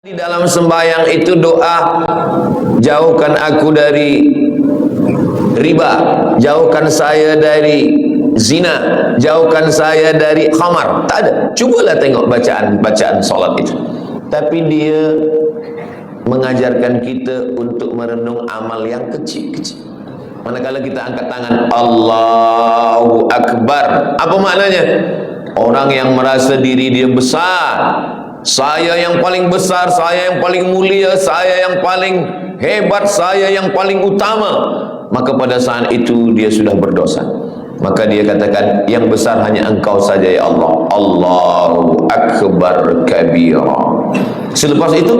Di dalam sembahyang itu doa, jauhkan aku dari riba, jauhkan saya dari zina, jauhkan saya dari khamar. Tak ada. Cubalah tengok bacaan solat itu. Tapi dia mengajarkan kita untuk merenung amal yang kecil-kecil. Manakala kita angkat tangan Allahu Akbar, apa maknanya? Orang yang merasa diri dia besar, saya yang paling besar, saya yang paling mulia, saya yang paling hebat, saya yang paling utama, maka pada saat itu dia sudah berdosa. Maka dia katakan, yang besar hanya engkau saja ya Allah. Allahu Akbar kabira. Selepas itu,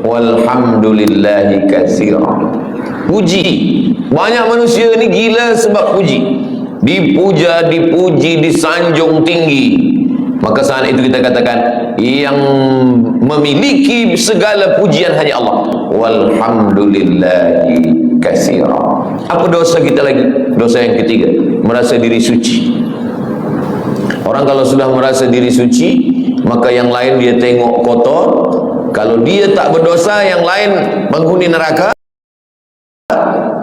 walhamdulillahi katsira. Puji. Banyak manusia ni gila sebab puji. Dipuja, dipuji, disanjung tinggi. Maka saat itu kita katakan, yang memiliki segala pujian hanya Allah. Walhamdulillahi katsira. Apa dosa kita lagi? Dosa yang ketiga, merasa diri suci. Orang kalau sudah merasa diri suci, maka yang lain dia tengok kotor. Kalau dia tak berdosa, yang lain penghuni neraka.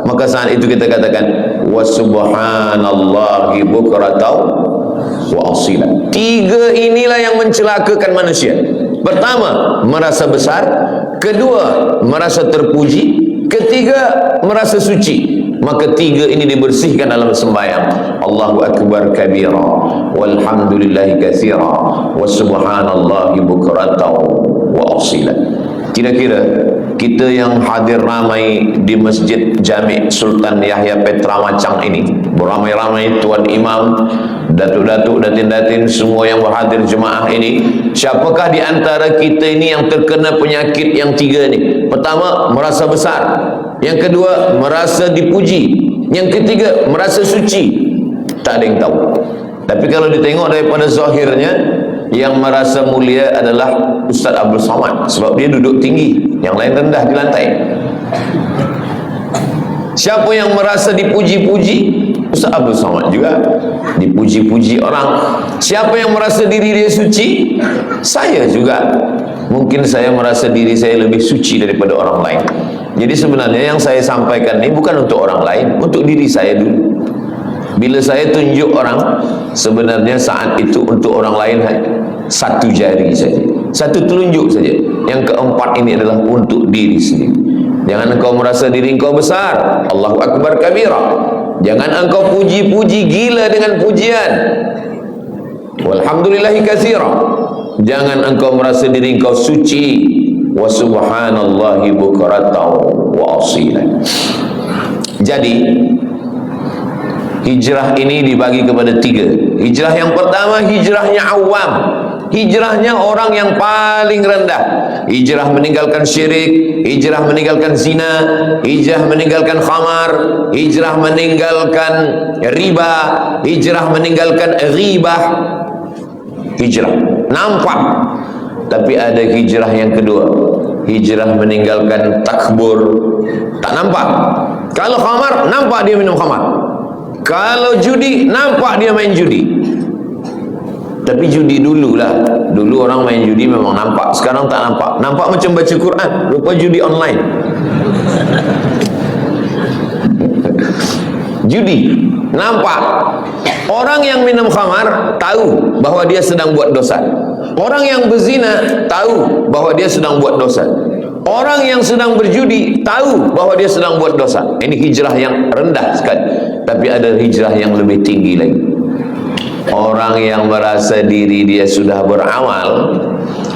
Maka saat itu kita katakan, wa subhanallahi bukratan wa asila. Tiga inilah yang mencelakakan manusia. Pertama, merasa besar. Kedua, merasa terpuji. Ketiga, merasa suci. Maka tiga ini dibersihkan dalam sembahyang. Allahu Akbar kabira, walhamdulillahi katsira, wa subhanallahi bukratan wa asila. Kira-kira kita yang hadir ramai di Masjid Jami' Sultan Yahya Petra Macang ini, beramai-ramai tuan imam, datuk-datuk, datin-datin, semua yang berhadir jemaah ini, siapakah di antara kita ini yang terkena penyakit yang tiga ni? Pertama, merasa besar. Yang kedua, merasa dipuji. Yang ketiga, merasa suci. Tak ada yang tahu. Tapi kalau ditengok daripada zahirnya, yang merasa mulia adalah Ustaz Abdul Somad, sebab dia duduk tinggi, yang lain rendah di lantai. Siapa yang merasa dipuji-puji? Ustaz Abdul Somad juga dipuji-puji orang. Siapa yang merasa diri dia suci? Saya juga. Mungkin saya merasa diri saya lebih suci daripada orang lain. Jadi sebenarnya yang saya sampaikan ini bukan untuk orang lain, untuk diri saya dulu. Bila saya tunjuk orang, sebenarnya saat itu untuk orang lain satu jari saja, satu telunjuk saja. Yang keempat ini adalah untuk diri sendiri. Jangan engkau merasa diri engkau besar. Allahu Akbar kabira. Jangan engkau puji-puji gila dengan pujian. Walhamdulillahi katsira. Jangan engkau merasa diri engkau suci. Wa subhanallahi bukratan wa asila. Jadi hijrah ini dibagi kepada tiga. Hijrah yang pertama, hijrahnya awam, hijrahnya orang yang paling rendah. Hijrah meninggalkan syirik, hijrah meninggalkan zina, hijrah meninggalkan khamar, hijrah meninggalkan riba, hijrah meninggalkan ghibah. Hijrah nampak. Tapi ada hijrah yang kedua, hijrah meninggalkan takbur. Tak nampak. Kalau khamar, nampak dia minum khamar. Kalau judi, nampak dia main judi. Tapi judi dululah. Dulu orang main judi memang nampak. Sekarang tak nampak. Nampak macam baca Quran, rupa judi online. Judi nampak. Orang yang minum khamar tahu bahawa dia sedang buat dosa. Orang yang berzina tahu bahawa dia sedang buat dosa. Orang yang sedang berjudi tahu bahawa dia sedang buat dosa. Ini hijrah yang rendah sekali. Tapi ada hijrah yang lebih tinggi lagi. Orang yang merasa diri dia sudah beramal,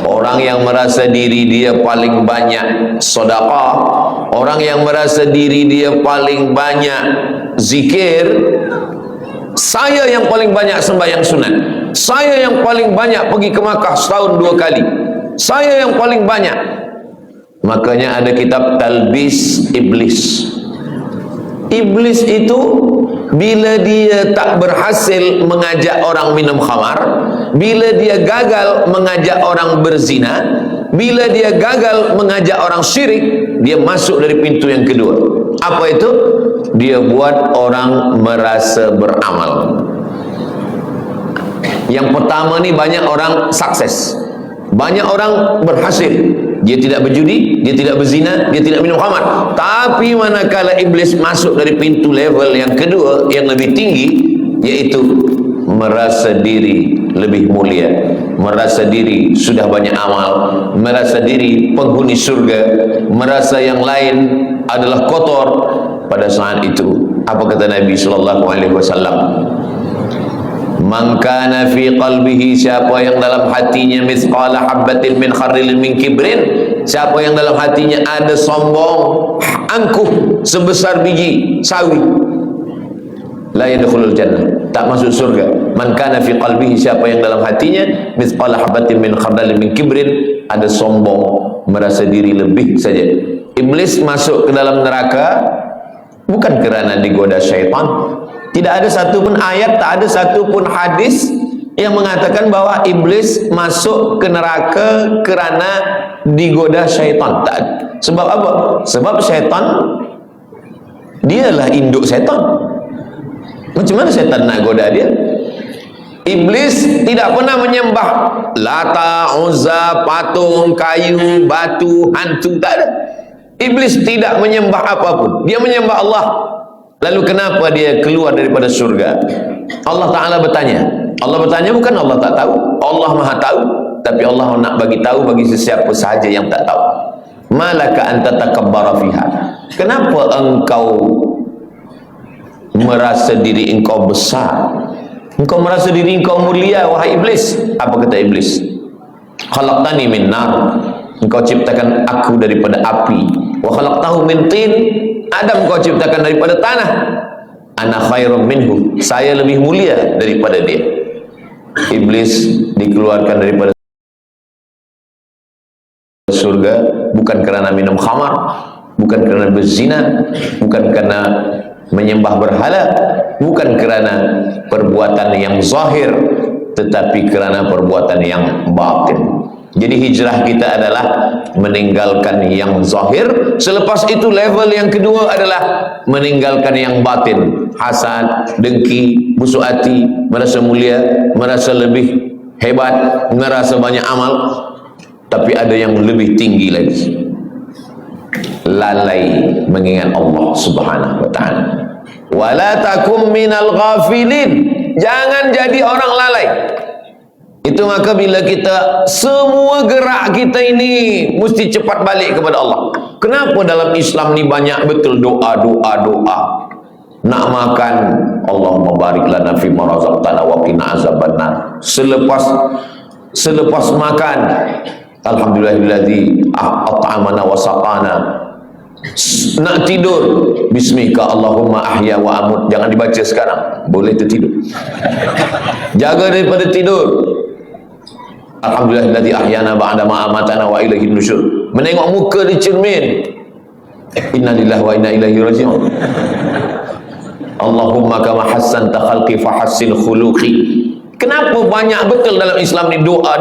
orang yang merasa diri dia paling banyak sedekah, orang yang merasa diri dia paling banyak zikir. Saya yang paling banyak sembahyang sunat, saya yang paling banyak pergi ke Makkah setahun 2 kali, saya yang paling banyak. Makanya ada kitab Talbis Iblis. Iblis itu bila dia tak berhasil mengajak orang minum khamar, bila dia gagal mengajak orang berzina, bila dia gagal mengajak orang syirik, dia masuk dari pintu yang kedua. Apa itu? Dia buat orang merasa beramal. Yang pertama ni banyak orang sukses, banyak orang berhasil, dia tidak berjudi, dia tidak berzina, dia tidak minum khamar. Tapi manakala iblis masuk dari pintu level yang kedua, yang lebih tinggi, yaitu merasa diri lebih mulia, merasa diri sudah banyak amal, merasa diri penghuni surga, merasa yang lain adalah kotor. Pada saat itu, apa kata Nabi sallallahu alaihi wasallam? Man kana fi qalbihi, siapa yang dalam hatinya mithqala habbatin min khardalin min kibrin, siapa yang dalam hatinya ada sombong, angkuh sebesar biji sawi, la yadkhulul jannah, tak masuk surga. Man kana fi qalbihi, siapa yang dalam hatinya mithqala habbatin min khardalin min kibrin, ada sombong, merasa diri lebih saja. Iblis masuk ke dalam neraka bukan kerana digoda syaitan. Tidak ada satu pun ayat, tak ada satu pun hadis yang mengatakan bahwa iblis masuk ke neraka kerana digoda syaitan. Tak ada. Sebab apa? Sebab syaitan dialah induk syaitan. Macam mana syaitan nak goda dia? Iblis tidak pernah menyembah Lata, Uzza, patung, kayu, batu, hantu, tak ada. Iblis tidak menyembah apapun. Dia menyembah Allah. Lalu kenapa dia keluar daripada surga? Allah Ta'ala bertanya. Allah bertanya bukan Allah tak tahu. Allah Maha tahu. Tapi Allah nak bagi tahu bagi sesiapa sahaja yang tak tahu. Malaka anta takabbara fiha. Kenapa engkau merasa diri engkau besar? Engkau merasa diri engkau mulia, wahai iblis. Apa kata iblis? Khalaqtani min nar. Engkau ciptakan aku daripada api. Wa khalaqtahu min tin. Adam kau ciptakan daripada tanah. Ana khairum minhu, saya lebih mulia daripada dia. Iblis dikeluarkan daripada surga bukan kerana minum khamar, bukan kerana berzina, bukan kerana menyembah berhala, bukan kerana perbuatan yang zahir, tetapi kerana perbuatan yang batin. Jadi hijrah kita adalah meninggalkan yang zahir. Selepas itu level yang kedua adalah meninggalkan yang batin. Hasad, dengki, busuk hati, merasa mulia, merasa lebih hebat, merasa banyak amal. Tapi ada yang lebih tinggi lagi. Lalai mengingat Allah Subhanahu wa ta'ala. Wala takum minal ghafilin. Jangan jadi orang lalai. Itu maka bila kita semua gerak kita ini mesti cepat balik kepada Allah. Kenapa dalam Islam ni banyak betul doa. Nak makan, Allahumma barik lana fi ma razaqtana wa qina azabannar. Selepas makan, alhamdulillahilladzi at'amana wa saqana. Nak tidur, bismika Allahumma ahya wa amut. Jangan dibaca sekarang, boleh tertidur. Jaga daripada tidur. Alhamdulillahilladzi ahyana ba'da ma amatana wa ilaihin nusyur. Menengok muka di cermin, innalillahi wa inna ilaihi raji'un. Allahumma kama hassanta khalqi fahassin khuluqi. Kenapa banyak betul dalam Islam ni doa.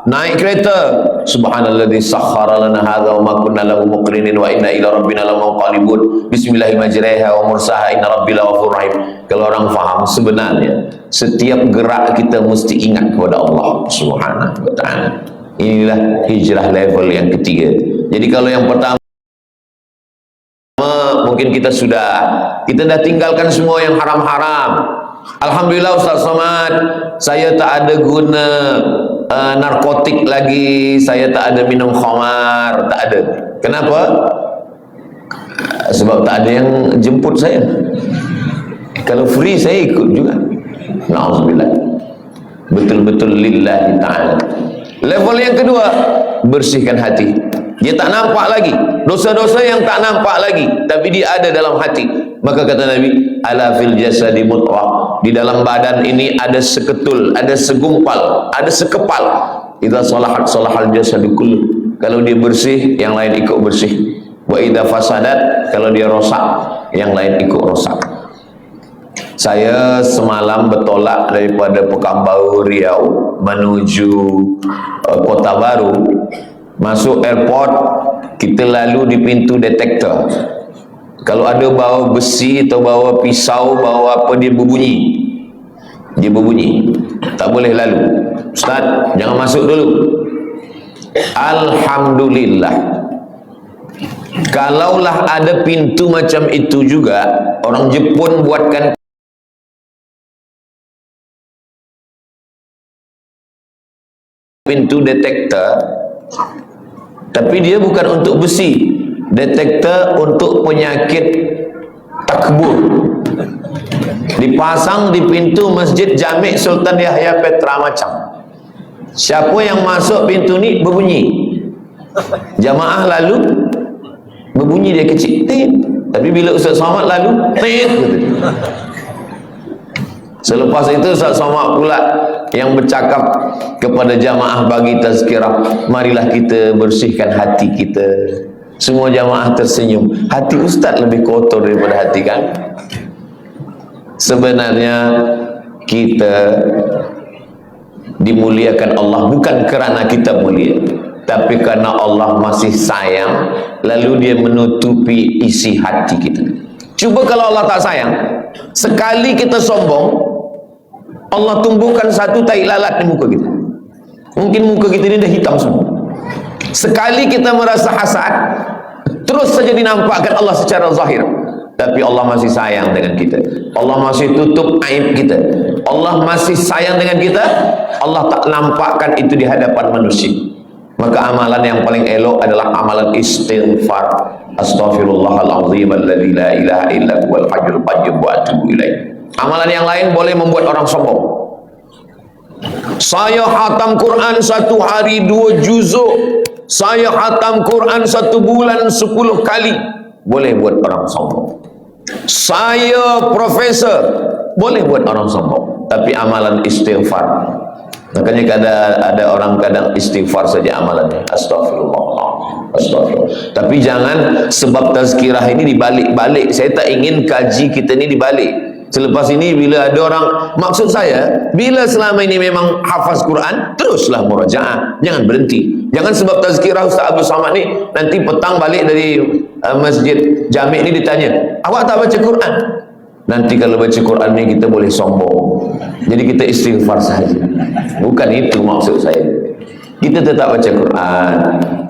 Naik kereta, subhanalladzi sakhkhara lana hadza wa ma kunna lahu muqrinin wa inna ila rabbina lamunqalibun. Bismillahir majriha wa mursaha inna rabbil ghafurur rahim. Kalau orang faham, sebenarnya setiap gerak kita mesti ingat kepada Allah Subhanahu wa ta'ala. Inilah hijrah level yang ketiga. Jadi kalau yang pertama mungkin kita dah tinggalkan semua yang haram-haram. Alhamdulillah Ustaz Somad, saya tak ada guna narkotik lagi, saya tak ada minum khamar, tak ada. Kenapa? Sebab tak ada yang jemput saya. Kalau free saya ikut juga. Na'udzubillah. Betul-betul lillahi ta'ala. Level yang kedua, bersihkan hati. Dia tak nampak lagi dosa-dosa yang tak nampak lagi, tapi dia ada dalam hati. Maka kata Nabi, ala fil jasadi mudghah. Di dalam badan ini ada seketul, ada segumpal, ada sekepal. Idza salahat salahal jasadu kullu. Kalau dia bersih, yang lain ikut bersih. Wa idza fasadat, kalau dia rosak, yang lain ikut rosak. Saya semalam bertolak daripada Pekanbaru Riau menuju Kota Baru. Masuk airport, kita lalu di pintu detektor. Kalau ada bawa besi atau bawa pisau, bawa apa, dia berbunyi. Dia berbunyi. Tak boleh lalu. Ustaz, jangan masuk dulu. Alhamdulillah. Kalaulah ada pintu macam itu juga, orang Jepun buatkan pintu detektor, tapi dia bukan untuk besi, detektor untuk penyakit takbur, dipasang di pintu Masjid Jami' Sultan Yahya Petra Macang. Siapa yang masuk pintu ni berbunyi, jamaah lalu berbunyi dia kecil, tapi bila Ustaz Somad lalu, selepas itu Ustaz Somad pula yang bercakap kepada jamaah bagi tazkirah, marilah kita bersihkan hati kita. Semua jamaah tersenyum. Hati Ustaz lebih kotor daripada hati kan? Sebenarnya kita dimuliakan Allah bukan kerana kita mulia, tapi karena Allah masih sayang, lalu dia menutupi isi hati kita. Cuba kalau Allah tak sayang, sekali kita sombong, Allah tumbuhkan satu tai lalat di muka kita. Mungkin muka kita ini dah hitam semua. Sekali kita merasa hasad, terus saja dinampakkan Allah secara zahir. Tapi Allah masih sayang dengan kita. Allah masih tutup aib kita. Allah masih sayang dengan kita. Allah tak nampakkan itu di hadapan manusia. Maka amalan yang paling elok adalah amalan istighfar. Astaghfirullahalazim alladzi la ilaha illa huwal hayyul qayyum wa atubu ilaih. Amalan yang lain boleh membuat orang sombong. Saya khatam Quran 1 hari 2 juzuk. Saya khatam Quran 1 bulan 10 kali. Boleh buat orang sombong. Saya profesor. Boleh buat orang sombong. Tapi amalan istighfar, makanya ada orang kadang istighfar saja amalannya, astagfirullah, astagfirullah. Tapi jangan sebab tazkirah ini dibalik-balik. Saya tak ingin kaji kita ini dibalik. Selepas ini bila ada orang, maksud saya, bila selama ini memang hafaz Quran, teruslah murajaah, jangan berhenti. Jangan sebab tazkirah Ustaz Abdul Somad ni, nanti petang balik dari Masjid Jami' ni ditanya, awak tak baca Quran? Nanti kalau baca Quran ni kita boleh sombong. Jadi kita istighfar saja. Bukan itu maksud saya. Kita tetap baca Quran,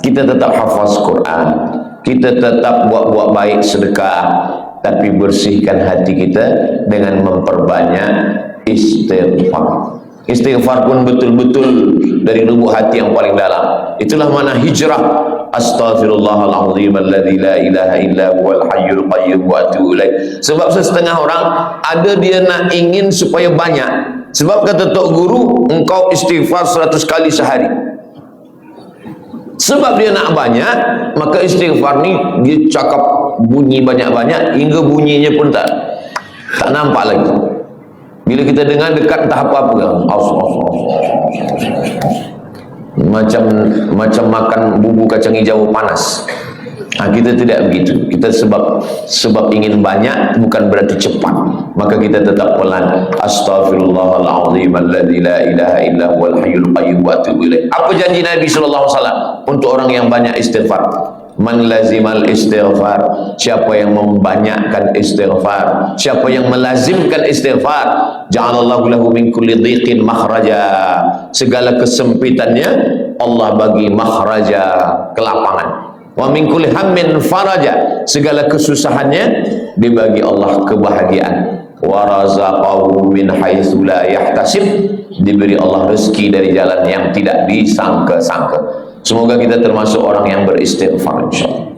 kita tetap hafaz Quran, kita tetap buat baik sedekah, tapi bersihkan hati kita dengan memperbanyak istighfar. Istighfar pun betul-betul dari lubuk hati yang paling dalam. Itulah mana hijrah. Astaghfirullahalazim alladzi la ilaha illa huwal hayyul qayyum wa atubu ilaih. Sebab setengah orang ada dia nak ingin supaya banyak. Sebab kata tok guru, engkau istighfar 100 kali sehari. Sebab dia nak banyak, maka istighfar ni dia cakap bunyi banyak-banyak hingga bunyinya pun tak nampak lagi. Bila kita dengar dekat entah apa-apa kan, macam makan bubur kacang hijau panas. Kita tidak begitu. Kita sebab ingin banyak bukan berarti cepat. Maka kita tetap pelan. Astaghfirullahalazim alladzi la ilaha illa huwal hayyul qayyum wa atubu ilaih. Apa janji Nabi sallallahu alaihi wasallam untuk orang yang banyak istighfar? Man lazimal istighfar, siapa yang membanyakkan istighfar, siapa yang melazimkan istighfar, ja'alallahu lahu min kulli dhiqin makhraja, segala kesempitannya Allah bagi makhraja, kelapangan. Wa min kulli hammin faraja, segala kesusahannya dibagi Allah kebahagiaan. Wa razaqahu min haitsu la yahtasib, diberi Allah rezeki dari jalan yang tidak disangka-sangka. Semoga kita termasuk orang yang beristighfar insyaallah.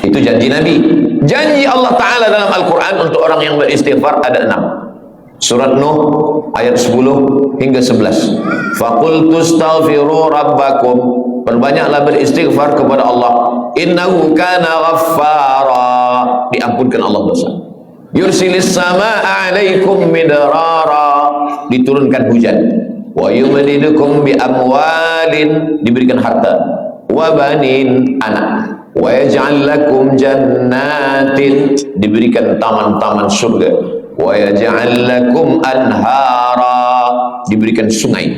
Itu janji Nabi. Janji Allah Ta'ala dalam Al-Quran untuk orang yang beristighfar ada 6. Surat Nuh ayat 10 hingga 11. Faqultu astaghfiru rabbakum, perbanyaklah beristighfar kepada Allah. Innahu kana ghaffara, diampunkan Allah dosa. Yursilis samaa'a 'alaikum midrara, diturunkan hujan. Wa yumdidukum bi amwalin, diberikan harta, wa banin, anak, wa yaj'al lakum jannatin, diberikan taman-taman surga, wa yaj'al lakum anhara, diberikan sungai.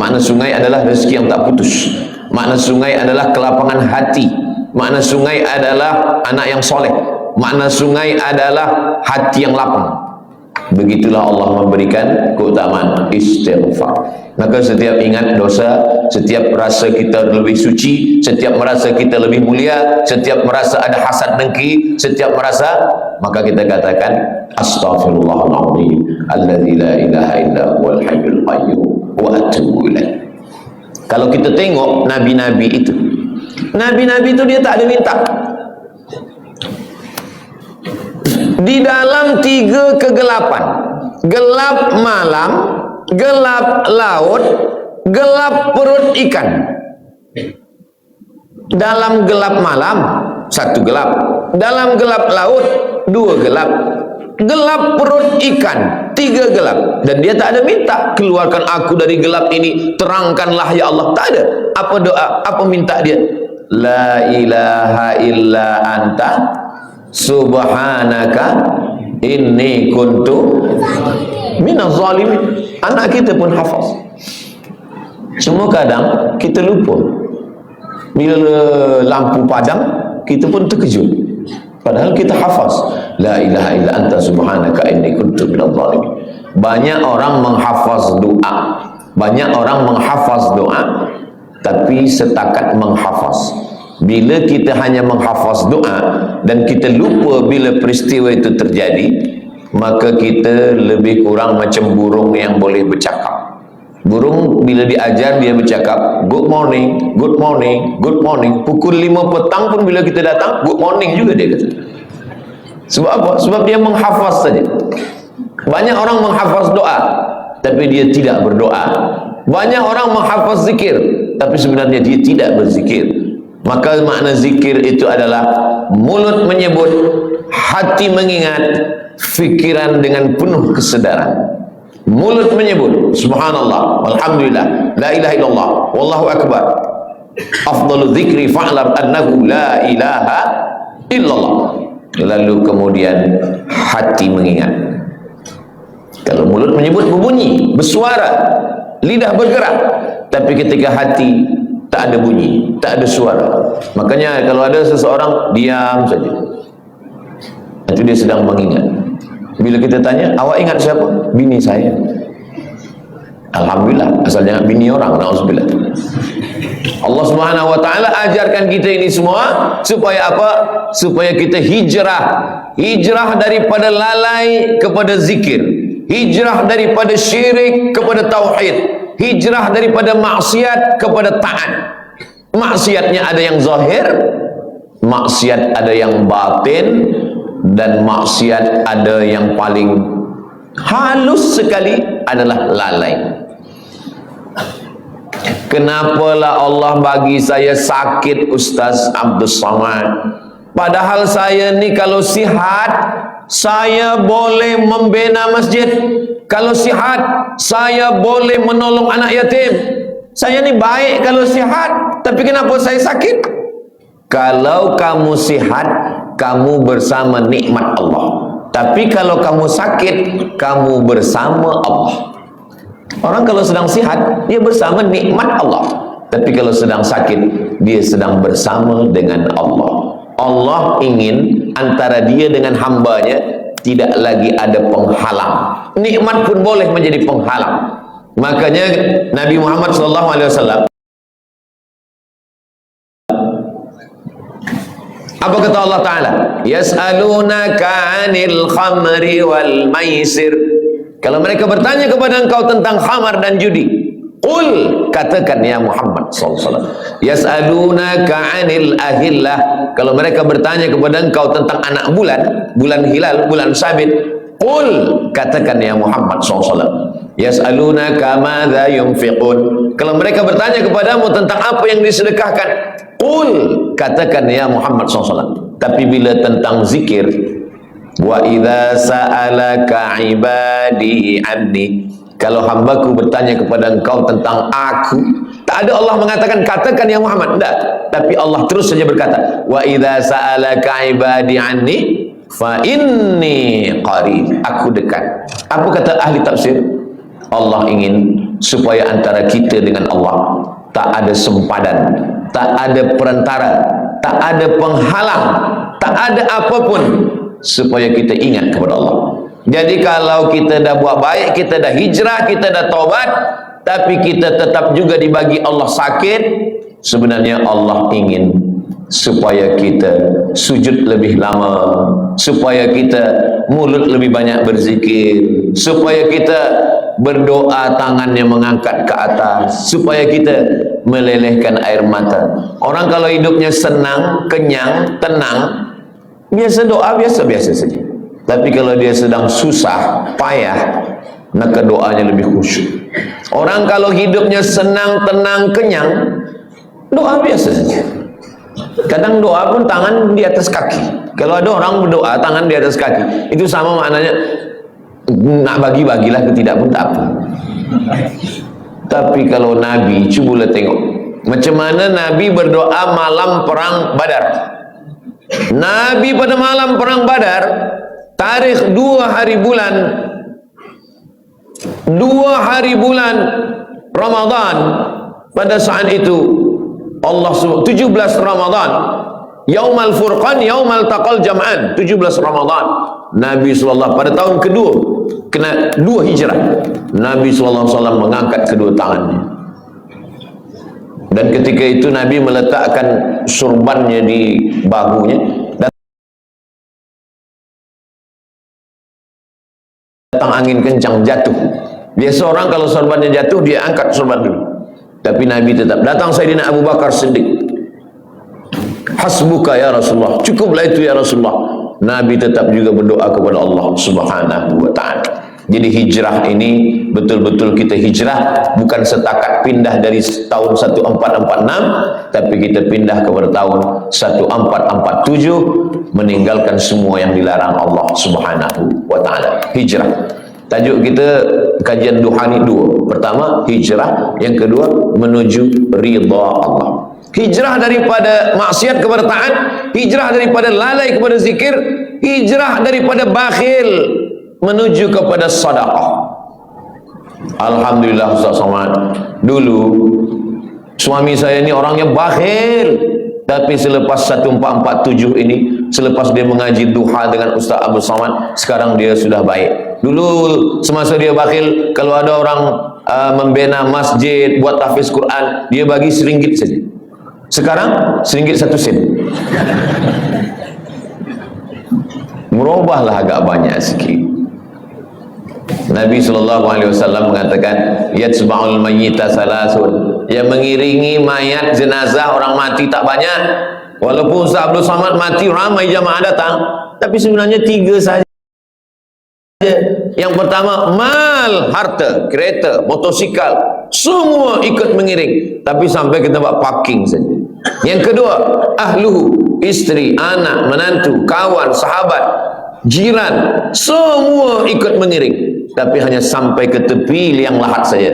Makna sungai adalah rezeki yang tak putus. Makna sungai adalah kelapangan hati. Makna sungai adalah anak yang soleh. Makna sungai adalah hati yang lapang. Begitulah Allah memberikan keutamaan istighfar. Maka setiap ingat dosa, setiap merasa kita lebih suci, setiap merasa kita lebih mulia, setiap merasa ada hasad dengki, setiap merasa, maka kita katakan astaghfirullahaladzim alladzi la ilaha illa huwal hayyul qayyum wa atubu ilaih. Kalau kita tengok nabi-nabi itu, nabi-nabi itu dia tak ada minta. Di dalam 3 kegelapan, gelap malam, gelap laut, gelap perut ikan. Dalam gelap malam 1 gelap, dalam gelap laut 2 gelap, gelap perut ikan 3 gelap. Dan dia tak ada minta, keluarkan aku dari gelap ini, terangkanlah ya Allah. Tak ada. Apa doa? Apa minta dia? La ilaha illa anta subhanaka inni kuntu minaz zalimin. Anak kita pun hafaz. Semua kadang kita lupa. Bila lampu padam, kita pun terkejut. Padahal kita hafaz. La ilaha illa anta subhanaka inni kuntu minaz zalimin. Banyak orang menghafaz doa. Banyak orang menghafaz doa, tapi setakat menghafaz. Bila kita hanya menghafaz doa dan kita lupa bila peristiwa itu terjadi, maka kita lebih kurang macam burung yang boleh bercakap. Burung bila diajar dia bercakap good morning, good morning, good morning. Pukul 5 petang pun bila kita datang good morning juga dia kata. Sebab apa? Sebab dia menghafaz saja. Banyak orang menghafaz doa tapi dia tidak berdoa. Banyak orang menghafaz zikir tapi sebenarnya dia tidak berzikir. Maka makna zikir itu adalah mulut menyebut, hati mengingat, fikiran dengan penuh kesedaran. Mulut menyebut subhanallah, alhamdulillah, la ilaha illallah, wallahu akbar, afdalu dzikri fa'lam annahu la ilaha illallah. Lalu kemudian hati mengingat. Kalau mulut menyebut berbunyi, bersuara, lidah bergerak, tapi ketika hati tak ada bunyi, tak ada suara. Makanya kalau ada seseorang diam saja, itu dia sedang mengingat. Bila kita tanya, awak ingat siapa? Bini saya. Alhamdulillah, asal jangan bini orang. Na'udzubillah. Allah Subhanahu wa taala ajarkan kita ini semua supaya apa? Supaya kita hijrah. Hijrah daripada lalai kepada zikir. Hijrah daripada syirik kepada tauhid. Hijrah daripada maksiat kepada taat. Maksiatnya ada yang zahir, maksiat ada yang batin, dan maksiat ada yang paling halus sekali adalah lalai. Kenapalah Allah bagi saya sakit, Ustaz Abdul Samad? Padahal saya ni kalau sihat, saya boleh membina masjid. Kalau sihat, saya boleh menolong anak yatim. Saya ni baik kalau sihat, tapi kenapa saya sakit? Kalau kamu sihat, kamu bersama nikmat Allah. Tapi kalau kamu sakit, kamu bersama Allah. Orang kalau sedang sihat, dia bersama nikmat Allah. Tapi kalau sedang sakit, dia sedang bersama dengan Allah. Allah ingin antara dia dengan hambanya tidak lagi ada penghalang. Nikmat pun boleh menjadi penghalang. Makanya Nabi Muhammad SAW, apa kata Allah Ta'ala? Yas'alunaka 'anil khamri wal maisir. Kalau mereka bertanya kepada engkau tentang khamar dan judi, qul, katakan ya Muhammad SAW, yas'alunaka 'anil ahillah. Kalau mereka bertanya kepada engkau tentang anak bulan, bulan hilal, bulan sabit, qul, katakan ya Muhammad SAW, yas'alunaka madza yunfiqun. Kalau mereka bertanya kepadamu tentang apa yang disedekahkan, qul, katakan ya Muhammad SAW. Tapi bila tentang zikir, wa idza sa'alaka ibadi anni, kalau hambaku bertanya kepada engkau tentang aku, tak ada Allah mengatakan katakan ya Muhammad, tidak. Tapi Allah terus saja berkata, wa idza sa'alaka ibadi anni fa inni qarib, aku dekat. Apa kata ahli tafsir? Allah ingin supaya antara kita dengan Allah tak ada sempadan, tak ada perantara, tak ada penghalang, tak ada apapun, supaya kita ingat kepada Allah. Jadi kalau kita dah buat baik, kita dah hijrah, kita dah taubat, tapi kita tetap juga dibagi Allah sakit, sebenarnya Allah ingin supaya kita sujud lebih lama, supaya kita mulut lebih banyak berzikir, supaya kita berdoa tangannya mengangkat ke atas, supaya kita melelehkan air mata. Orang kalau hidupnya senang, kenyang, tenang, biasa doa biasa-biasa saja. Tapi kalau dia sedang susah, payah, maka doanya lebih khusyuk. Orang kalau hidupnya senang, tenang, kenyang, doa biasa saja. Kadang doa pun tangan di atas kaki. Kalau ada orang berdoa tangan di atas kaki, itu sama maknanya nak bagi-bagilah, tidak pun tak apa. Tapi kalau Nabi, cubalah tengok macam mana Nabi berdoa malam perang Badar. Nabi pada malam perang Badar, tarikh 2 hari bulan Ramadan, pada saat itu Allah 17 Ramadan, Yaumal Furqan, Yaumal Taqal Jam'an, 17 Ramadan, Nabi SAW pada tahun kedua, kena 2 hijrah, Nabi SAW mengangkat kedua tangannya. Dan ketika itu Nabi meletakkan surbannya di bahunya, datang angin kencang, jatuh. Biasa orang kalau sorbannya jatuh, dia angkat sorban dulu. Tapi Nabi tetap. Datang Sayyidina Abu Bakar Siddiq, hasbuka ya Rasulullah, cukuplah itu ya Rasulullah. Nabi tetap juga berdoa kepada Allah Subhanahu wa ta'ala. Jadi hijrah ini betul-betul kita hijrah, bukan setakat pindah dari tahun 1446, tapi kita pindah kepada tahun 1447, meninggalkan semua yang dilarang Allah Subhanahu wa ta'ala. Hijrah. Tajuk kita kajian duhani 2. Pertama, hijrah. Yang kedua, menuju ridha Allah. Hijrah daripada maksiat kepada taat, hijrah daripada lalai kepada zikir, hijrah daripada bakhil menuju kepada sedekah. Alhamdulillah Ustaz Somad, dulu suami saya ini orangnya bakhil, tapi selepas 1447 ini, selepas dia mengaji duha dengan Ustaz Abu Somad, sekarang dia sudah baik. Dulu semasa dia bakhil, kalau ada orang membina masjid, buat tahfiz Quran, dia bagi RM1 saja. Sekarang RM1 1 sen. Merubahlah agak banyak sikit. Nabi SAW mengatakan, yatsba'ul mayyita salasun, yang mengiringi mayat jenazah orang mati tak banyak. Walaupun Ustaz Abdul Samad mati, ramai jamaah datang, tapi sebenarnya 3 saja. Yang pertama, mal, harta, kereta, motosikal, semua ikut mengiring, tapi sampai ke tempat parking saja. Yang kedua, ahluhu, isteri, anak, menantu, kawan, sahabat, jiran, semua ikut mengiring, tapi hanya sampai ke tepi liang lahat saja.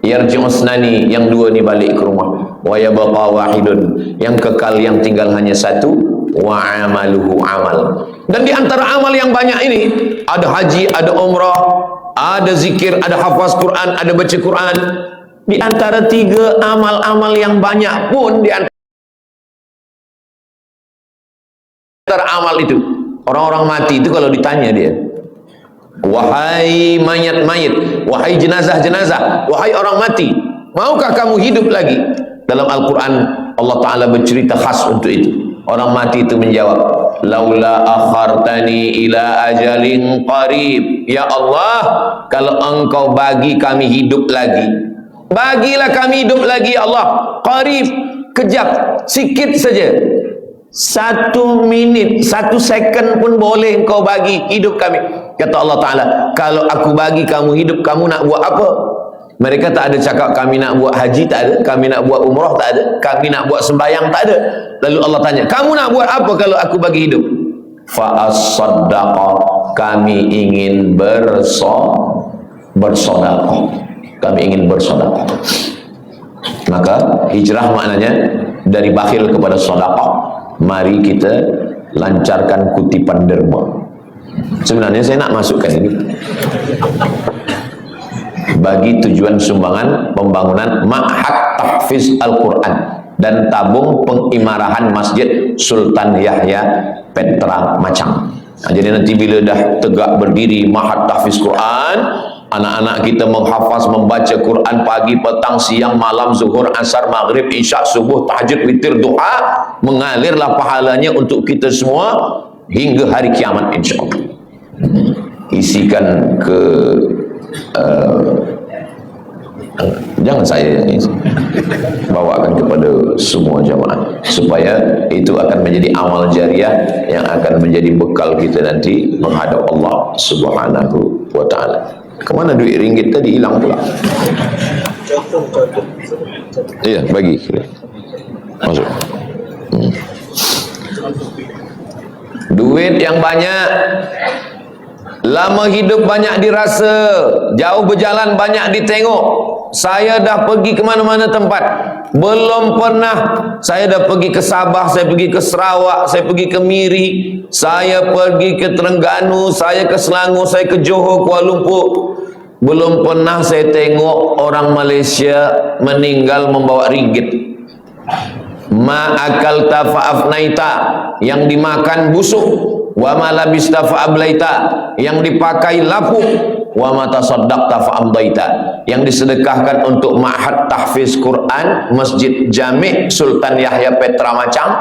Yarji'u usnani, yang 2 ni balik ke rumah. Wa yabqa wahidun, yang kekal, yang tinggal hanya 1. Wa amaluhu amal. Dan di antara amal yang banyak ini, ada haji, ada umrah, ada zikir, ada hafaz Quran, ada baca Quran. Di antara 3 amal-amal yang banyak pun, di antara amal itu, orang-orang mati itu kalau ditanya dia, wahai mayat-mayat, wahai jenazah-jenazah, wahai orang mati, maukah kamu hidup lagi? Dalam Al-Quran Allah Ta'ala bercerita khas untuk itu. Orang mati itu menjawab, laula akhartani ila ajalin qarib, ya Allah, kalau engkau bagi kami hidup lagi, bagilah kami hidup lagi ya Allah, qarib, kejap, sikit saja, 1 minit, 1 second pun boleh engkau bagi hidup kami. Kata Allah Ta'ala, kalau aku bagi kamu hidup, kamu nak buat apa? Mereka tak ada cakap kami nak buat haji, tak ada. Kami nak buat umrah, tak ada. Kami nak buat sembahyang, tak ada. Lalu Allah tanya, kamu nak buat apa kalau aku bagi hidup? Fa'as-saddaqa, kami ingin bersedekah. Kami ingin bersedekah. Maka hijrah maknanya dari bakhil kepada sedekah. Mari kita lancarkan kutipan derma. Sebenarnya saya nak masukkan ini bagi tujuan sumbangan pembangunan Ma'had Tahfiz Al-Quran dan tabung pengimarahan Masjid Sultan Yahya Petra Macang. Nah, jadi nanti bila dah tegak berdiri Ma'had Tahfiz Quran, anak-anak kita menghafaz, membaca Quran pagi, petang, siang, malam, zuhur, asar, maghrib, isya, subuh, tahajud, witir, doa, mengalirlah pahalanya untuk kita semua hingga hari kiamat insyaAllah. Isikan ke jangan saya yang isi, bawakan kepada semua jamaah supaya itu akan menjadi amal jariah yang akan menjadi bekal kita nanti menghadap Allah Subhanahu wa ta'ala. Kemana duit ringgit tadi? Hilang pula. Iya, bagi masuk. Duit yang banyak, lama hidup banyak dirasa, jauh berjalan banyak ditengok. Saya dah pergi ke mana-mana tempat, belum pernah. Saya dah pergi ke Sabah, saya pergi ke Sarawak, saya pergi ke Miri, saya pergi ke Terengganu, saya ke Selangor, saya ke Johor, Kuala Lumpur. Belum pernah saya tengok orang Malaysia meninggal membawa ringgit. Ma akalta fa'afnaita, yang dimakan busuk. Wa ma labista fa'ablaita, yang dipakai lapuk. Wa ma tasaddaqta fa'amdaita, yang disedekahkan untuk ma'had tahfiz Quran Masjid Jami' Sultan Yahya Petra Macang.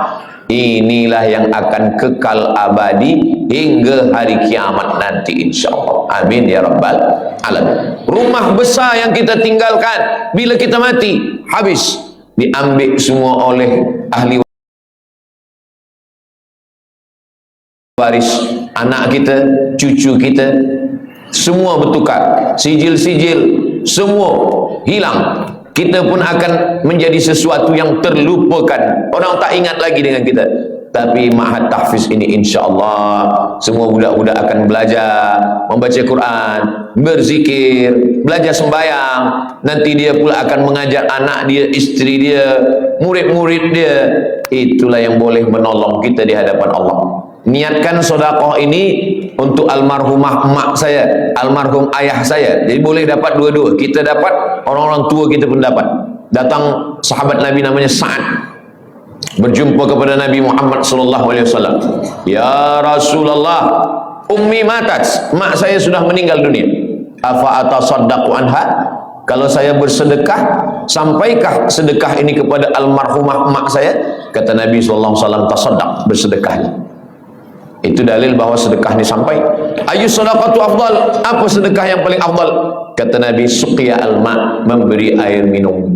Inilah yang akan kekal abadi hingga hari kiamat nanti insyaAllah. Amin ya rabbal alamin. Rumah besar yang kita tinggalkan, bila kita mati, habis, diambil semua oleh ahli waris, anak kita, cucu kita, semua bertukar, sijil-sijil semua hilang. Kita pun akan menjadi sesuatu yang terlupakan, orang tak ingat lagi dengan kita. Tapi ma'had tahfiz ini insyaAllah semua budak-budak akan belajar membaca Quran, berzikir, belajar sembahyang. Nanti dia pula akan mengajar anak dia, isteri dia, murid-murid dia. Itulah yang boleh menolong kita di hadapan Allah. Niatkan sedekah ini untuk almarhumah emak saya, almarhum ayah saya. Jadi boleh dapat dua-dua. Kita dapat, orang-orang tua kita pun dapat. Datang sahabat Nabi namanya Sa'ad, berjumpa kepada Nabi Muhammad sallallahu alaihi wasallam. Ya Rasulullah, ummi matat, mak saya sudah meninggal dunia. Afa atasaddaqu anha? Kalau saya bersedekah, sampaikah sedekah ini kepada almarhumah mak saya? Kata Nabi sallallahu alaihi wasallam, tasaddaq, bersedekahlah. Itu dalil bahawa sedekah ini sampai. Ayu sadaqatu afdal, apa sedekah yang paling afdal? Kata Nabi, suqiya al-ma', memberi air minum.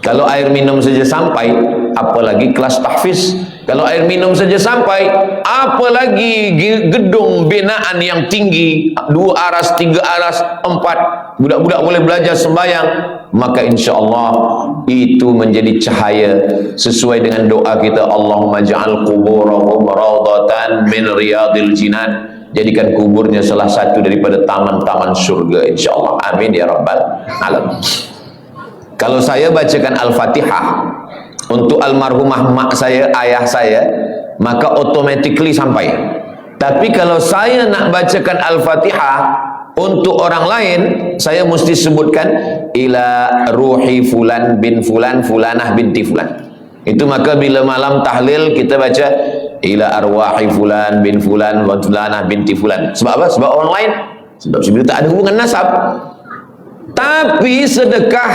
Kalau air minum saja sampai, apalagi kelas tahfiz. Kalau air minum saja sampai, apalagi gedung binaan yang tinggi, 2 aras, 3 aras, 4, budak-budak boleh belajar sembahyang. Maka insya Allah itu menjadi cahaya sesuai dengan doa kita, Allahumma ja'al kuburahum rawdatan min riyadil jinan, jadikan kuburnya salah satu daripada taman-taman surga insya Allah. Amin ya rabbal alamin. Kalau saya bacakan Al-Fatihah untuk almarhumah mak saya, ayah saya, maka automatically sampai. Tapi kalau saya nak bacakan Al-Fatihah untuk orang lain, saya mesti sebutkan ila ruhi fulan bin fulan, fulanah binti fulan. Itu maka bila malam tahlil kita baca ila arwahi fulan bin fulan wa fulanah binti fulan. Sebab apa? Sebab orang lain. Sebab sebenarnya tak ada hubungan nasab. Tapi sedekah,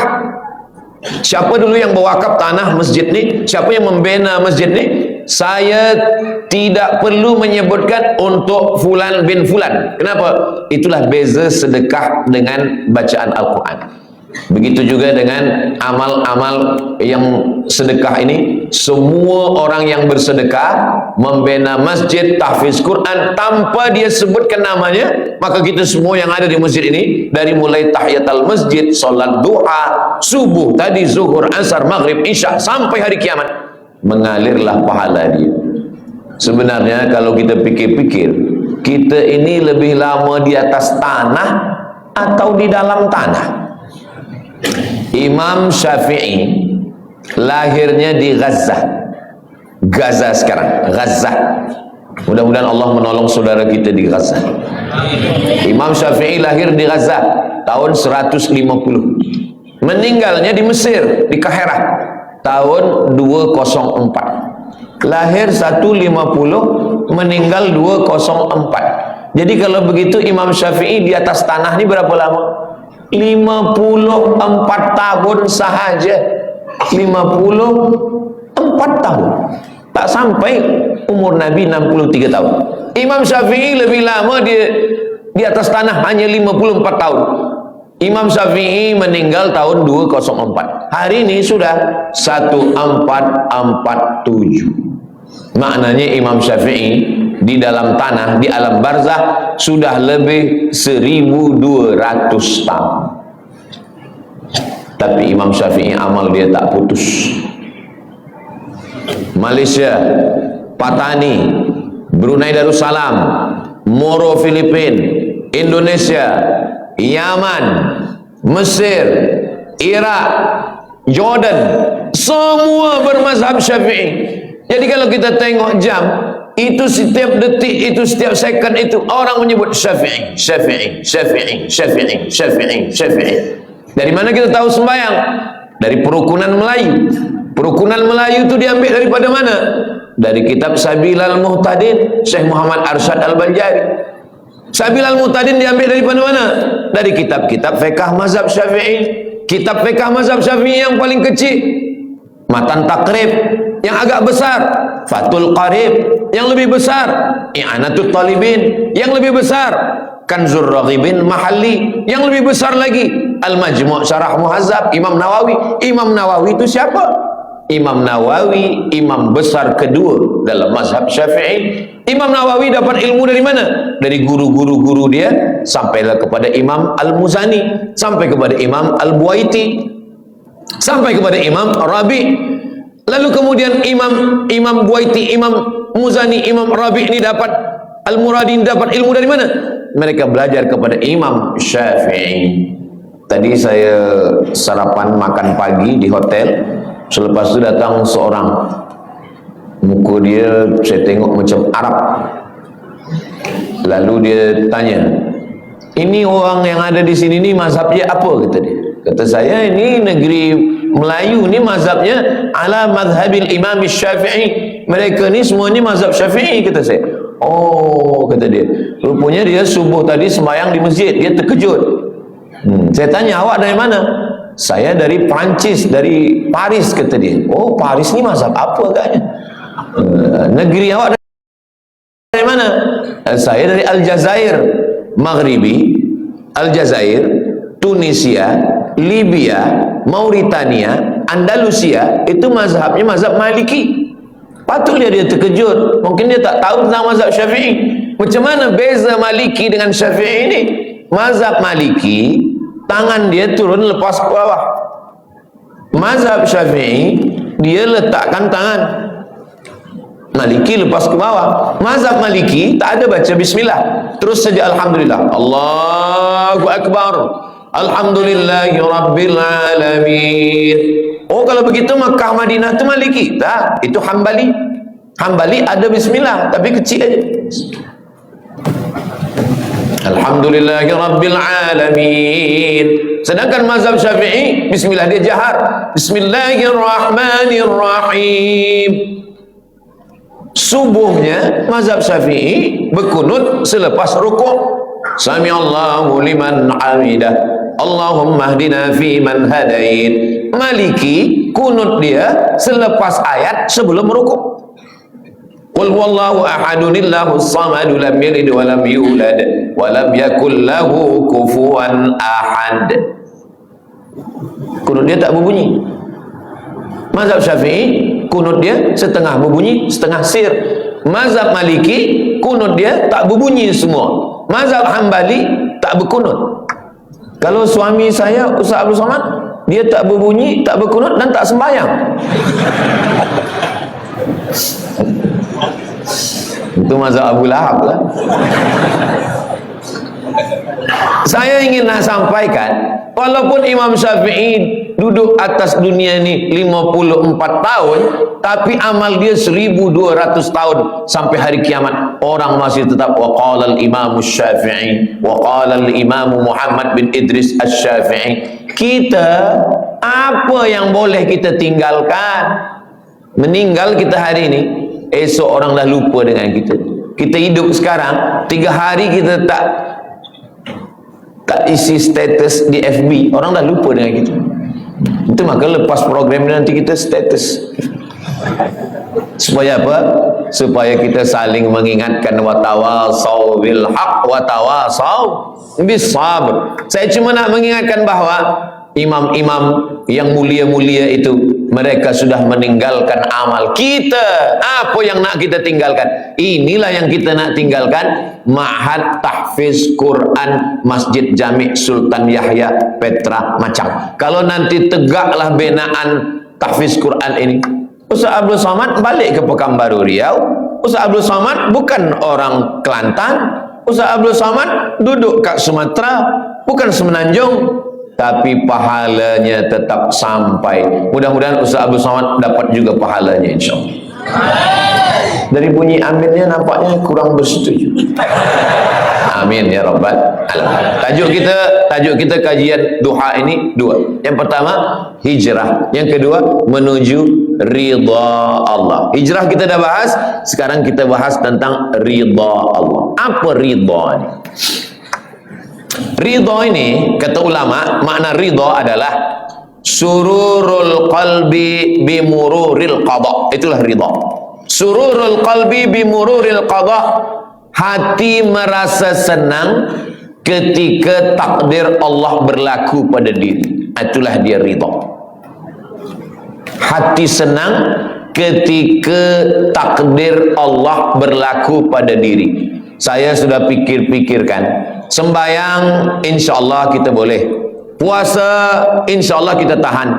siapa dulu yang berwakaf tanah masjid ni, siapa yang membina masjid ni, saya tidak perlu menyebutkan untuk fulan bin fulan. Kenapa? Itulah beza sedekah dengan bacaan Al-Quran. Begitu juga dengan amal-amal yang sedekah ini. Semua orang yang bersedekah, membina masjid, tahfiz Quran, tanpa dia sebutkan namanya, maka kita semua yang ada di masjid ini, dari mulai tahiyatul masjid, solat duha, subuh tadi, zuhur, asar, maghrib, isya, sampai hari kiamat, mengalirlah pahala dia. Sebenarnya kalau kita pikir-pikir, kita ini lebih lama di atas tanah atau di dalam tanah? Imam Syafi'i lahirnya di Gaza. Gaza sekarang, Gaza. Mudah-mudahan Allah menolong saudara kita di Gaza. Imam Syafi'i lahir di Gaza tahun 150. Meninggalnya di Mesir, di Kahirah tahun 204. Lahir 150, meninggal 204. Jadi kalau begitu Imam Syafi'i di atas tanah ini berapa lama? 54 tahun sahaja. 54 tahun. Tak sampai umur Nabi 63 tahun. Imam Syafi'i lebih lama dia di atas tanah, hanya 54 tahun. Imam Syafi'i meninggal tahun 204. Hari ini sudah 1447. Maknanya Imam Syafi'i di dalam tanah, di alam barzah sudah lebih 1200 tahun. Tapi Imam Syafi'i amal dia tak putus. Malaysia, Patani, Brunei Darussalam, Moro Filipina, Indonesia, Yaman, Mesir, Iraq, Jordan, semua bermazhab Syafi'i. Jadi kalau kita tengok jam, itu setiap detik, itu setiap second, itu orang menyebut Syafi'i, Syafi'i, Syafi'i, Syafi'i, Syafi'i, Syafi'i. Dari mana kita tahu sembahyang? Dari perukunan Melayu. Perukunan Melayu itu diambil daripada mana? Dari kitab Sabilal Muhtadin, Syekh Muhammad Arsyad Al-Banjari. Sabilal Muhtadin diambil daripada mana? Dari kitab-kitab fiqh mazhab Syafi'i. Kitab fiqh mazhab Syafi'i yang paling kecil, Matan Taqrib. Yang agak besar, Fathul Qarib. Yang lebih besar, I'anatul Talibin. Yang lebih besar, Kanzur Raghibin Mahalli. Yang lebih besar lagi, Al-Majmu' Syarah Muhazzab Imam Nawawi. Imam Nawawi itu siapa? Imam Nawawi imam besar kedua dalam mazhab Syafi'i. Imam Nawawi dapat ilmu dari mana? Dari guru-guru dia, sampailah kepada Imam Al-Muzani, sampai kepada Imam Al-Buaiti, sampai kepada Imam Rabi. Lalu kemudian Imam Buaiti, Imam Muzani, Imam Rabi ini dapat, Al-Muradi dapat ilmu dari mana? Mereka belajar kepada Imam Syafi'i. Tadi saya sarapan makan pagi di hotel. Selepas itu datang seorang, muka dia saya tengok macam Arab. Lalu dia tanya, ini orang yang ada di sini ni mazhabnya apa? Kata dia. Kata saya, ini negeri Melayu ni mazhabnya ala mazhabil Imam Syafi'i. Mereka ni semuanya mazhab Syafi'i, kata saya. Oh, kata dia, rupanya dia subuh tadi sembahyang di masjid. Dia terkejut. Saya tanya, awak dari mana? Saya dari Perancis, dari Paris, kata dia. Oh, Paris ni mazhab apa agaknya? Negeri awak dari mana? Saya dari Aljazair Maghribi, Aljazair, Tunisia, Libya, Mauritania, Andalusia. Itu mazhabnya mazhab Maliki. Patutlah dia terkejut. Mungkin dia tak tahu tentang mazhab Syafi'i. Macam mana beza Maliki dengan Syafi'i ini? Mazhab Maliki, tangan dia turun lepas ke bawah. Mazhab Syafi'i, dia letakkan tangan. Maliki lepas ke bawah. Mazhab Maliki tak ada baca bismillah, terus saja alhamdulillah, Allahu Akbar, alhamdulillahi rabbil alamin. Oh, kalau begitu Makkah Madinah itu Maliki? Tak, itu Hambali. Hambali ada bismillah tapi kecil aja. Alhamdulillahi rabbil alamin. Sedangkan mazhab Syafi'i, bismillah dia jahar. Bismillahirrahmanirrahim. Subuhnya mazhab Syafi'i berkunut selepas rukuk. Sami Allahu liman hamidah, Allahumma hdina fi man hadait. Maliki kunut dia selepas ayat sebelum rukuk. Qul huwallahu ahadunillahus samad lam yalid wa lam yulad wa lam yakul lahu kufuwan ahad. Kunut dia tak berbunyi. Mazhab Syafi'i kunut dia setengah berbunyi, setengah sir. Mazhab Maliki kunut dia tak berbunyi semua. Mazhab Hambali tak berkunut. Kalau suami saya Ustaz Abdul Somad, dia tak berbunyi, tak berkunut dan tak sembahyang. Itu mazhab Abu Lahab lah. Saya ingin nak sampaikan, walaupun Imam Syafi'i duduk atas dunia ni 54 tahun, tapi amal dia 1200 tahun sampai hari kiamat. Orang masih tetap waqala al-Imam Syafi'i, waqala al-Imam Muhammad bin Idris Asy-Syafi'i. Kita, apa yang boleh kita tinggalkan? Meninggal kita hari ini, esok orang dah lupa dengan kita. Kita hidup sekarang, 3 hari kita tak tak isi status di FB, orang dah lupa dengan kita. Itu maka lepas program ini nanti kita status. Supaya apa? Supaya kita saling mengingatkan, wa tawasau bil haq wa tawasau bis sabr. Saya cuma nak mengingatkan bahawa imam-imam yang mulia-mulia itu mereka sudah meninggalkan amal. Kita apa yang nak kita tinggalkan? Inilah yang kita nak tinggalkan. Ma'had Tahfiz Quran Masjid Jami' Sultan Yahya Petra Macang. Kalau nanti tegaklah binaan tahfiz Quran ini, Ustaz Abdul Somad balik ke Pekanbaru Riau. Ustaz Abdul Somad bukan orang Kelantan. Ustaz Abdul Somad duduk kat Sumatera, bukan Semenanjung, tapi pahalanya tetap sampai. Mudah-mudahan Ustaz Abdul Somad dapat juga pahalanya, insyaAllah. Dari bunyi aminnya nampaknya kurang bersetuju. Amin ya rabbal alamin. Tajuk kita kajian duha ini dua. Yang pertama hijrah, yang kedua menuju ridha Allah. Hijrah kita dah bahas, sekarang kita bahas tentang ridha Allah. Apa ridha ini? Ridha ini kata ulama, makna ridha adalah sururul qalbi bimururil qada. Itulah ridha. Sururul qalbi bimururil qada, hati merasa senang ketika takdir Allah berlaku pada diri. Itulah dia ridha. Hati senang ketika takdir Allah berlaku pada diri. Saya sudah pikir-pikirkan, sembayang insyaAllah kita boleh, puasa insyaAllah kita tahan,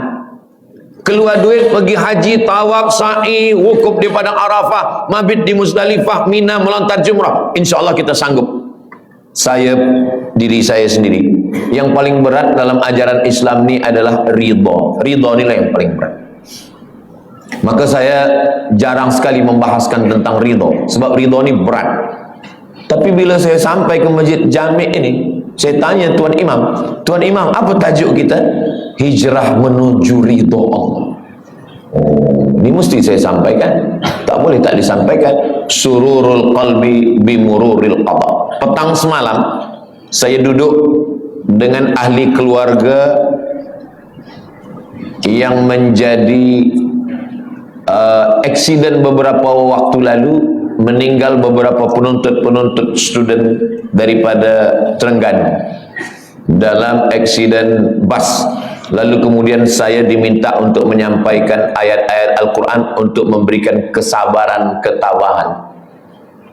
keluar duit pergi haji, tawaf, sa'i, wukuf di padang Arafah, mabit di Muzdalifah, Mina, melontar jumrah, insyaAllah kita sanggup. Diri saya sendiri, yang paling berat dalam ajaran Islam ni adalah ridha. Ridha inilah yang paling berat. Maka saya jarang sekali membahaskan tentang ridha, sebab ridha ni berat. Tapi bila saya sampai ke Masjid Jami' ini, saya tanya Tuan Imam, apa tajuk kita? Hijrah menuju ridha Allah. Oh, ini mesti saya sampaikan, tak boleh tak disampaikan. Sururul qalbi bimururil qada. Petang semalam saya duduk dengan ahli keluarga yang menjadi aksiden beberapa waktu lalu, meninggal beberapa penuntut student daripada Terengganu dalam aksiden bas. Lalu kemudian saya diminta untuk menyampaikan ayat-ayat Al-Quran untuk memberikan kesabaran, ketabahan.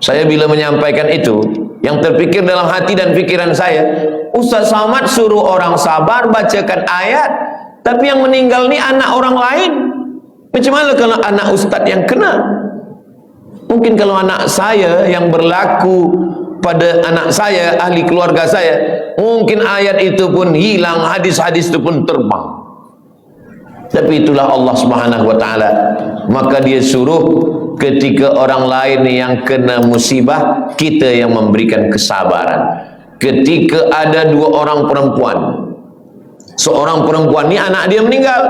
Saya bila menyampaikan itu, yang terfikir dalam hati dan fikiran saya, Ustaz Somad suruh orang sabar, bacakan ayat, tapi yang meninggal ni anak orang lain. Macam mana kalau anak ustaz yang kena? Mungkin kalau anak saya yang berlaku pada anak saya, ahli keluarga saya, mungkin ayat itu pun hilang, hadis-hadis itu pun terbang. Tapi itulah Allah Subhanahu wa ta'ala. Maka dia suruh ketika orang lain yang kena musibah, kita yang memberikan kesabaran. Ketika ada dua orang perempuan, seorang perempuan ni anak dia meninggal,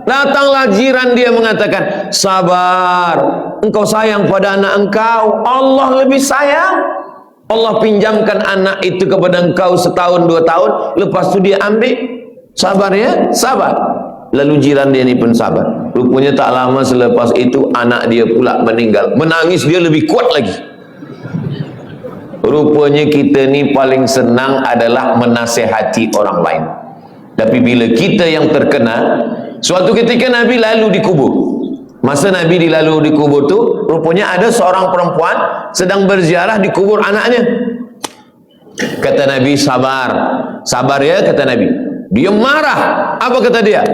datanglah jiran dia mengatakan, sabar, engkau sayang pada anak engkau, Allah lebih sayang. Allah pinjamkan anak itu kepada engkau setahun, 2 tahun, lepas tu dia ambil. Sabar ya, sabar. Lalu jiran dia ni pun sabar. Rupanya tak lama selepas itu anak dia pula meninggal. Menangis dia lebih kuat lagi. Rupanya kita ni paling senang adalah menasihati orang lain. Tapi bila kita yang terkena, suatu ketika Nabi lalu di kubur. Masa Nabi dilalu di kubur tu, rupanya ada seorang perempuan sedang berziarah di kubur anaknya. Kata Nabi, sabar. Sabar ya, kata Nabi. Dia marah. Apa kata dia?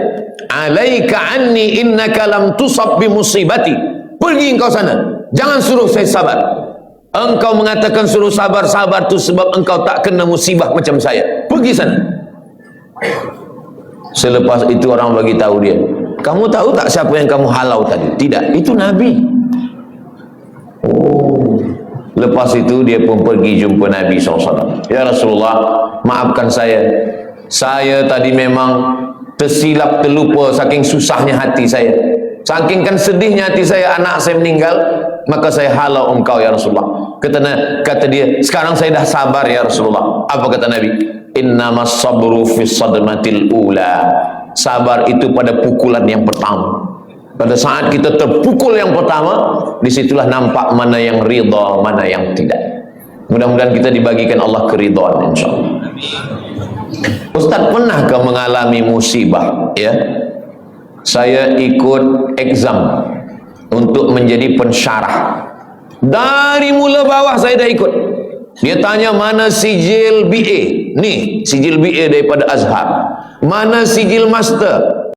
Alaika anni innaka lam tusab bi musibati. Pergi engkau sana. Jangan suruh saya sabar. Engkau mengatakan suruh sabar-sabar tu sebab engkau tak kena musibah macam saya. Pergi sana. Selepas itu orang bagi tahu dia, kamu tahu tak siapa yang kamu halau tadi? Tidak, itu Nabi. Oh. Lepas itu dia pun pergi jumpa Nabi SAW. Ya Rasulullah, maafkan saya. Saya tadi memang tersilap, terlupa, saking susahnya hati saya. Saking kan sedihnya hati saya, anak saya meninggal, maka saya halau engkau ya Rasulullah. Kata dia, sekarang saya dah sabar ya Rasulullah. Apa kata Nabi? Innamas sabru fis sadmatil ula. Sabar itu pada pukulan yang pertama. Pada saat kita terpukul yang pertama, disitulah nampak mana yang ridha, mana yang tidak. Mudah-mudahan kita dibagikan Allah keridhaan, insyaAllah. Ustaz, pernahkah mengalami musibah? Ya, saya ikut exam untuk menjadi pensyarah. Dari mula bawah saya dah ikut. Dia tanya mana sijil BA. Nih, sijil BA daripada Azhar. Mana sijil master?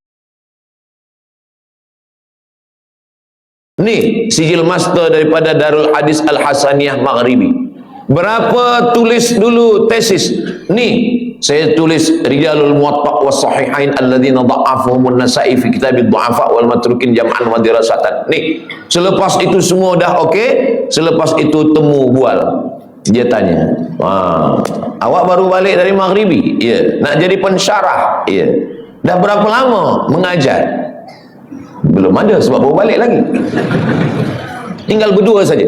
Nih, sijil master daripada Darul Hadis Al-Hasaniyah Maghribi. Berapa tulis dulu tesis? Nih, saya tulis Rijalul Muwatta' was Sahihain alladzina dha'afuhum an-Nasa'i fi kitabid du'afa wal matrukin jam'an wa dirasatan. Nih, selepas itu semua dah okey, selepas itu temu bual. Dia tanya, awak baru balik dari Maghribi? Ya. Nak jadi pensyarah? Ya. Dah berapa lama mengajar? Belum ada, sebab baru balik lagi. Tinggal berdua saja.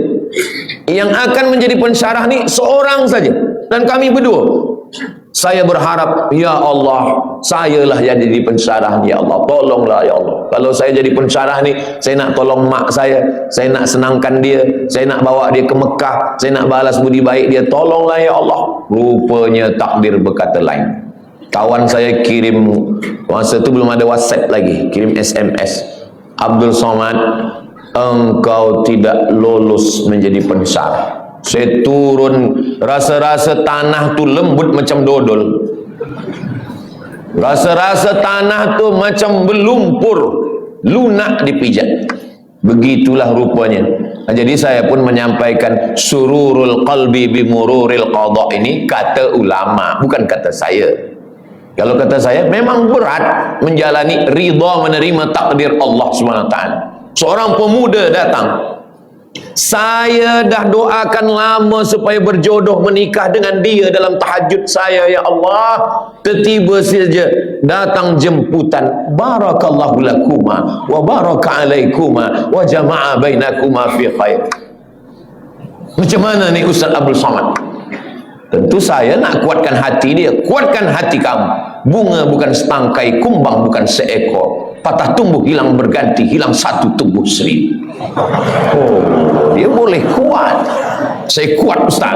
Yang akan menjadi pensyarah ni seorang saja, dan kami berdua. Saya berharap, ya Allah, sayalah yang jadi pensyarah ni, ya Allah, tolonglah ya Allah. Kalau saya jadi pensyarah ni, saya nak tolong mak saya nak senangkan dia, saya nak bawa dia ke Mekah, saya nak balas budi baik dia, tolonglah ya Allah. Rupanya takdir berkata lain. Kawan saya kirim, masa tu belum ada WhatsApp lagi, kirim SMS. Abdul Somad, engkau tidak lulus menjadi pensyarah. Saya turun, rasa-rasa tanah tu lembut macam dodol. Rasa-rasa tanah tu macam berlumpur, lunak dipijat. Begitulah rupanya. Jadi saya pun menyampaikan sururul qalbi bimururil qadha, ini kata ulama, bukan kata saya. Kalau kata saya, memang berat menjalani ridha, menerima takdir Allah SWT. Seorang pemuda datang, saya dah doakan lama supaya berjodoh menikah dengan dia dalam tahajud saya, ya Allah. Tiba-tiba saja datang jemputan, barakallahu lakuma wa baraka alaikuma wa jama'a bainakuma fi khair. Macam mana ni Ustaz Abdul Somad? Tentu saya nak kuatkan hati dia. Kuatkan hati kamu. Bunga bukan setangkai, kumbang bukan seekor. Patah tumbuh hilang berganti, hilang satu tumbuh seribu. Oh, dia boleh kuat. Saya kuat Ustaz.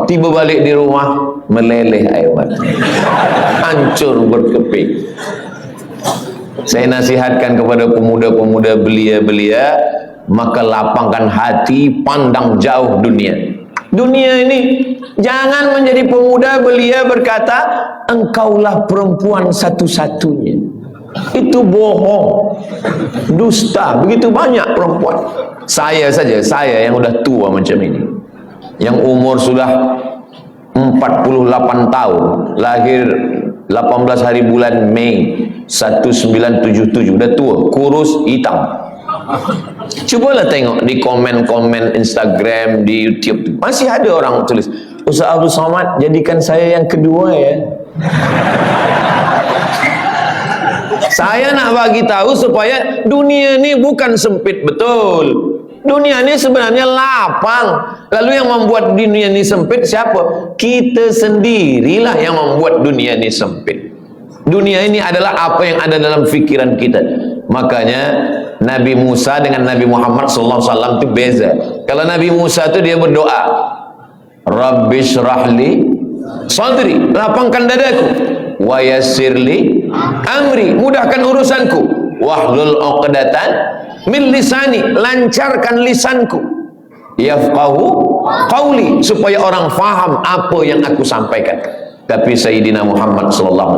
Tiba balik di rumah, meleleh air mata, hancur berkeping. Saya nasihatkan kepada pemuda-pemuda belia-belia, maka lapangkan hati, pandang jauh dunia. Dunia ini, jangan menjadi pemuda belia berkata engkaulah perempuan satu-satunya. Itu bohong, dusta. Begitu banyak perempuan. Saya saja, saya yang sudah tua macam ini, yang umur sudah 48 tahun, lahir 18 hari bulan Mei 1977, dah tua, kurus, hitam. Cubalah tengok di komen-komen Instagram, di YouTube, masih ada orang tulis, Ustaz Abdul Somad, jadikan saya yang kedua ya. Saya nak bagi tahu supaya dunia ni bukan sempit betul. Dunia ni sebenarnya lapang. Lalu yang membuat dunia ni sempit siapa? Kita sendirilah yang membuat dunia ni sempit. Dunia ini adalah apa yang ada dalam fikiran kita. Makanya Nabi Musa dengan Nabi Muhammad SAW itu beza. Kalau Nabi Musa itu dia berdoa, Rabbi syrahli sadri, lapangkan dadaku, wa yassirli amri, mudahkan urusanku, wahlul 'uqdatan min lisani, lancarkan lisanku, yafqahu qauli, supaya orang faham apa yang aku sampaikan. Tapi Sayyidina Muhammad SAW,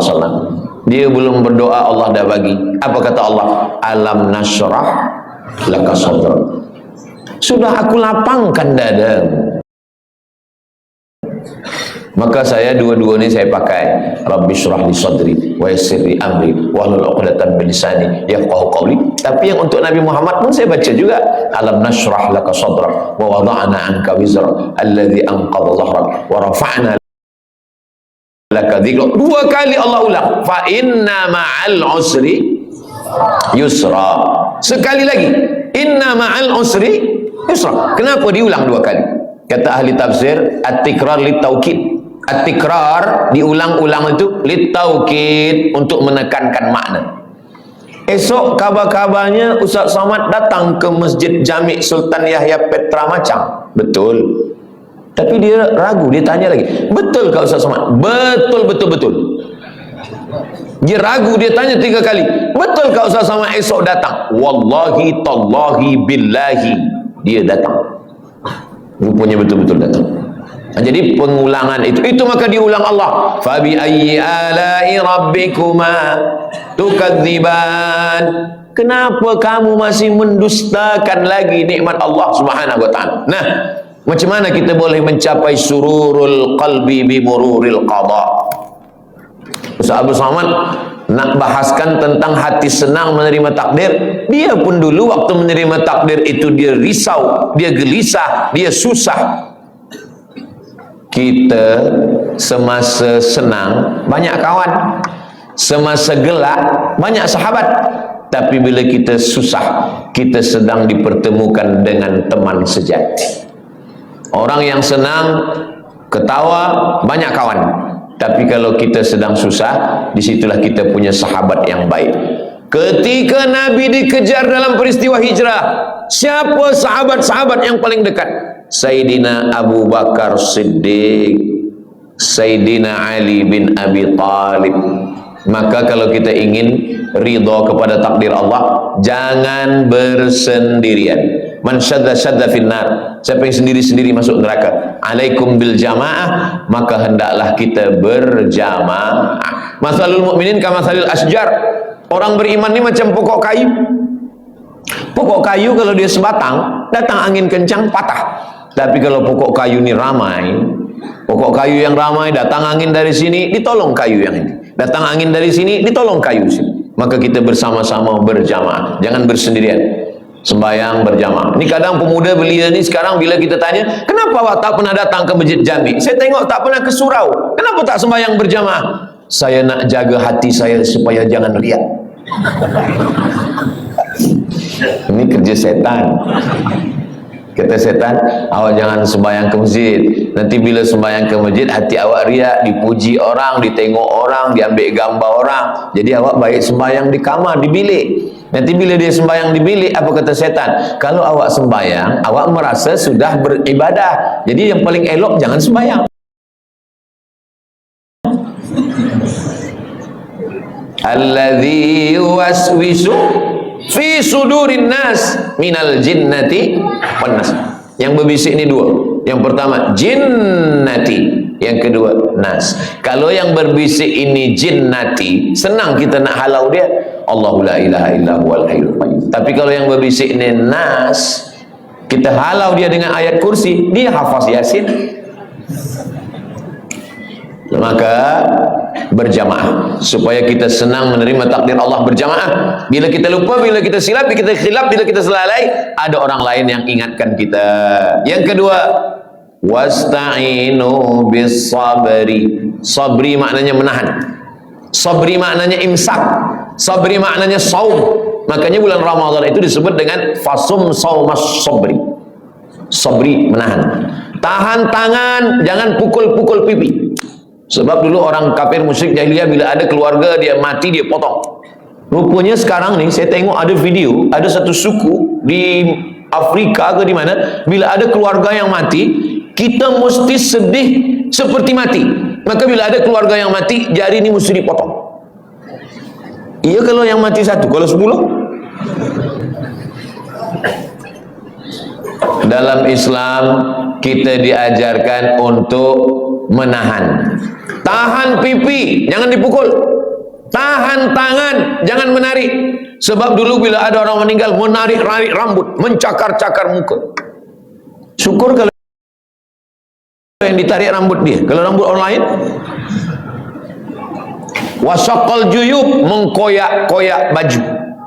dia belum berdoa, Allah dah bagi. Apa kata Allah? Alam nasyrah laka sadrak, sudah aku lapangkan dadamu. Maka saya dua-dua ini saya pakai, Rabbi syrah li sadri wa yassir li amri wahlul 'uqdatan min lisani yafqahu qawli. Tapi yang untuk Nabi Muhammad pun saya baca juga, alam nashrah laka sadrak wa wada'na 'anka wizrak alladhi anqadha dhahrak wa rafa'na laka dzikrak. Dua kali Allah ulang, fa inna ma'al usri yusra. Sekali lagi, inna ma'al usri yusra. Kenapa diulang dua kali? Kata ahli tafsir, at-tikrar lit-taukid. At-tikrar diulang-ulang itu lit-taukid, untuk menekankan makna. Esok kabar-kabarnya Ustaz Somad datang ke Masjid Jami' Sultan Yahya Petra Macang. Betul. Tapi dia ragu, dia tanya lagi, betul kah Ustaz Somad? Betul, betul, betul. Dia ragu, dia tanya 3 kali, betul kah Ustaz Somad esok datang? Wallahi, tallahi, billahi, dia datang. Rupanya betul-betul datang. Jadi pengulangan itu maka diulang Allah. Fabi ayyi ala'i rabbikuma tukadziban. Kenapa kamu masih mendustakan lagi nikmat Allah Subhanahu wa taala? Nah, macam mana kita boleh mencapai sururul qalbi bi mururil qada? Ustaz Abdul Somad nak bahaskan tentang hati senang menerima takdir. Dia pun dulu waktu menerima takdir itu dia risau, dia gelisah, dia susah. Kita semasa senang banyak kawan, semasa gelap banyak sahabat, tapi bila kita susah, kita sedang dipertemukan dengan teman sejati. Orang yang senang ketawa banyak kawan, tapi kalau kita sedang susah, disitulah kita punya sahabat yang baik. Ketika Nabi dikejar dalam peristiwa hijrah, siapa sahabat-sahabat yang paling dekat? Sayyidina Abu Bakar Siddiq, Sayyidina Ali bin Abi Talib. Maka kalau kita ingin ridha kepada takdir Allah, jangan bersendirian. Man syadda syadda finnar. Siapa yang sendiri-sendiri masuk neraka. Alaikum bil jamaah, maka hendaklah kita berjamaah. Masalul mukminin kamasalil asjar. Orang beriman ini macam pokok kayu. Pokok kayu kalau dia sebatang, datang angin kencang patah. Tapi kalau pokok kayu ini ramai, pokok kayu yang ramai, datang angin dari sini, ditolong kayu yang ini. Datang angin dari sini, ditolong kayu sini. Maka kita bersama-sama berjamaah, jangan bersendirian. Sembahyang berjamaah. Ini kadang pemuda belia ni sekarang bila kita tanya, kenapa awak tak pernah datang ke Masjid Jami? Saya tengok tak pernah ke surau. Kenapa tak sembahyang berjamaah? Saya nak jaga hati saya supaya jangan riak. Ini kerja setan. Kata setan, awak jangan sembahyang ke masjid. Nanti bila sembahyang ke masjid, hati awak riak, dipuji orang, ditengok orang, diambil gambar orang. Jadi awak baik sembahyang di kamar, di bilik. Nanti bila dia sembahyang di bilik, apa kata setan? Kalau awak sembahyang, awak merasa sudah beribadah. Jadi yang paling elok jangan sembahyang. Alladzi yuwaswisu fi sudurin nas minal jinnati wan nas. Yang berbisik ni dua. Yang pertama jinnati, yang kedua nas. Kalau yang berbisik ini jinnati, senang kita nak halau dia. Allahu la ilaha illa huwal hayyul qayyum. Tapi kalau yang berbisik ini nas, kita halau dia dengan ayat kursi, dia hafaz Yasin. Maka berjamaah supaya kita senang menerima takdir Allah berjamaah. Bila kita lupa, bila kita silap, bila kita khilaf, bila kita selalai, ada orang lain yang ingatkan kita. Yang kedua, wasta'inu bis sabri. Sabri maknanya menahan. Sabri maknanya imsak. Sabri maknanya saum. Makanya bulan Ramadan itu disebut dengan fasum saumas sabri. Sabri menahan. Tahan tangan, jangan pukul-pukul pipi. Sebab dulu orang kafir musyrik jahiliyah bila ada keluarga dia mati dia potong. Rupanya sekarang ni saya tengok ada video, ada satu suku di Afrika ke di mana, bila ada keluarga yang mati, kita mesti sedih seperti mati. Maka bila ada keluarga yang mati, jari ni mesti dipotong. Iya kalau yang mati satu, kalau 10. Dalam Islam kita diajarkan untuk menahan. Tahan pipi, jangan dipukul. Tahan tangan, jangan menarik. Sebab dulu bila ada orang meninggal, menarik-narik rambut, mencakar-cakar muka. Syukur kalau yang ditarik rambut dia. Kalau rambut orang lain, wasaqal juyub, mengkoyak-koyak baju,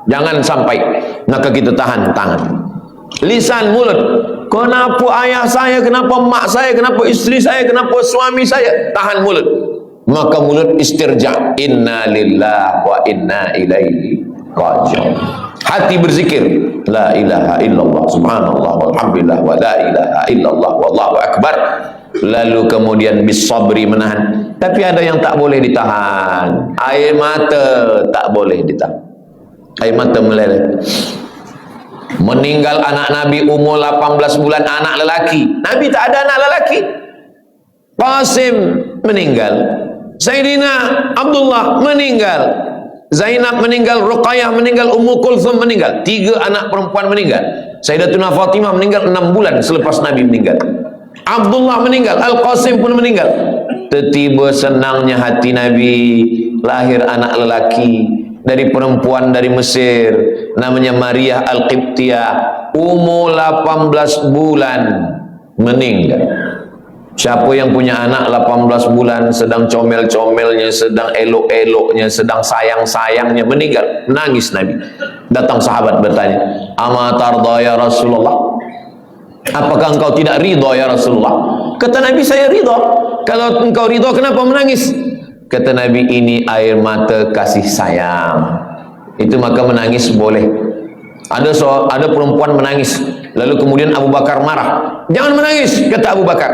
jangan sampai. Maka kita tahan tangan. Lisan, mulut, kenapa ayah saya, kenapa mak saya, kenapa isteri saya, kenapa suami saya, tahan mulut. Maka mulut istirja, inna lillahi wa inna ilaihi raji'un. Hati berzikir, la ilaha illallah, subhanallah, walhamdulillah, wa la ilaha illallah, wallahu akbar. Lalu kemudian bisabri, menahan. Tapi ada yang tak boleh ditahan. Air mata tak boleh ditahan. Air mata meleleh. Meninggal anak Nabi umur 18 bulan, anak lelaki. Nabi tak ada anak lelaki. Qasim meninggal, Sayyidina Abdullah meninggal, Zainab meninggal, Ruqayyah meninggal, Ummu Kulthum meninggal. 3 anak perempuan meninggal. Sayyidatuna Fatimah meninggal 6 bulan selepas Nabi meninggal. Abdullah meninggal, Al-Qasim pun meninggal. Tiba senangnya hati Nabi, lahir anak lelaki dari perempuan dari Mesir, namanya Maria Al-Qibtiyah, umur 18 bulan meninggal. Siapa yang punya anak 18 bulan sedang comel-comelnya, sedang elok-eloknya, sedang sayang-sayangnya, meninggal, menangis Nabi. Datang sahabat bertanya, "Ama tarda ya Rasulullah?" Apakah engkau tidak ridha ya Rasulullah? Kata Nabi, saya ridha. Kalau engkau ridha, kenapa menangis? Kata Nabi, ini air mata kasih sayang. Itu maka menangis boleh. Ada perempuan menangis, lalu kemudian Abu Bakar marah. Jangan menangis, kata Abu Bakar.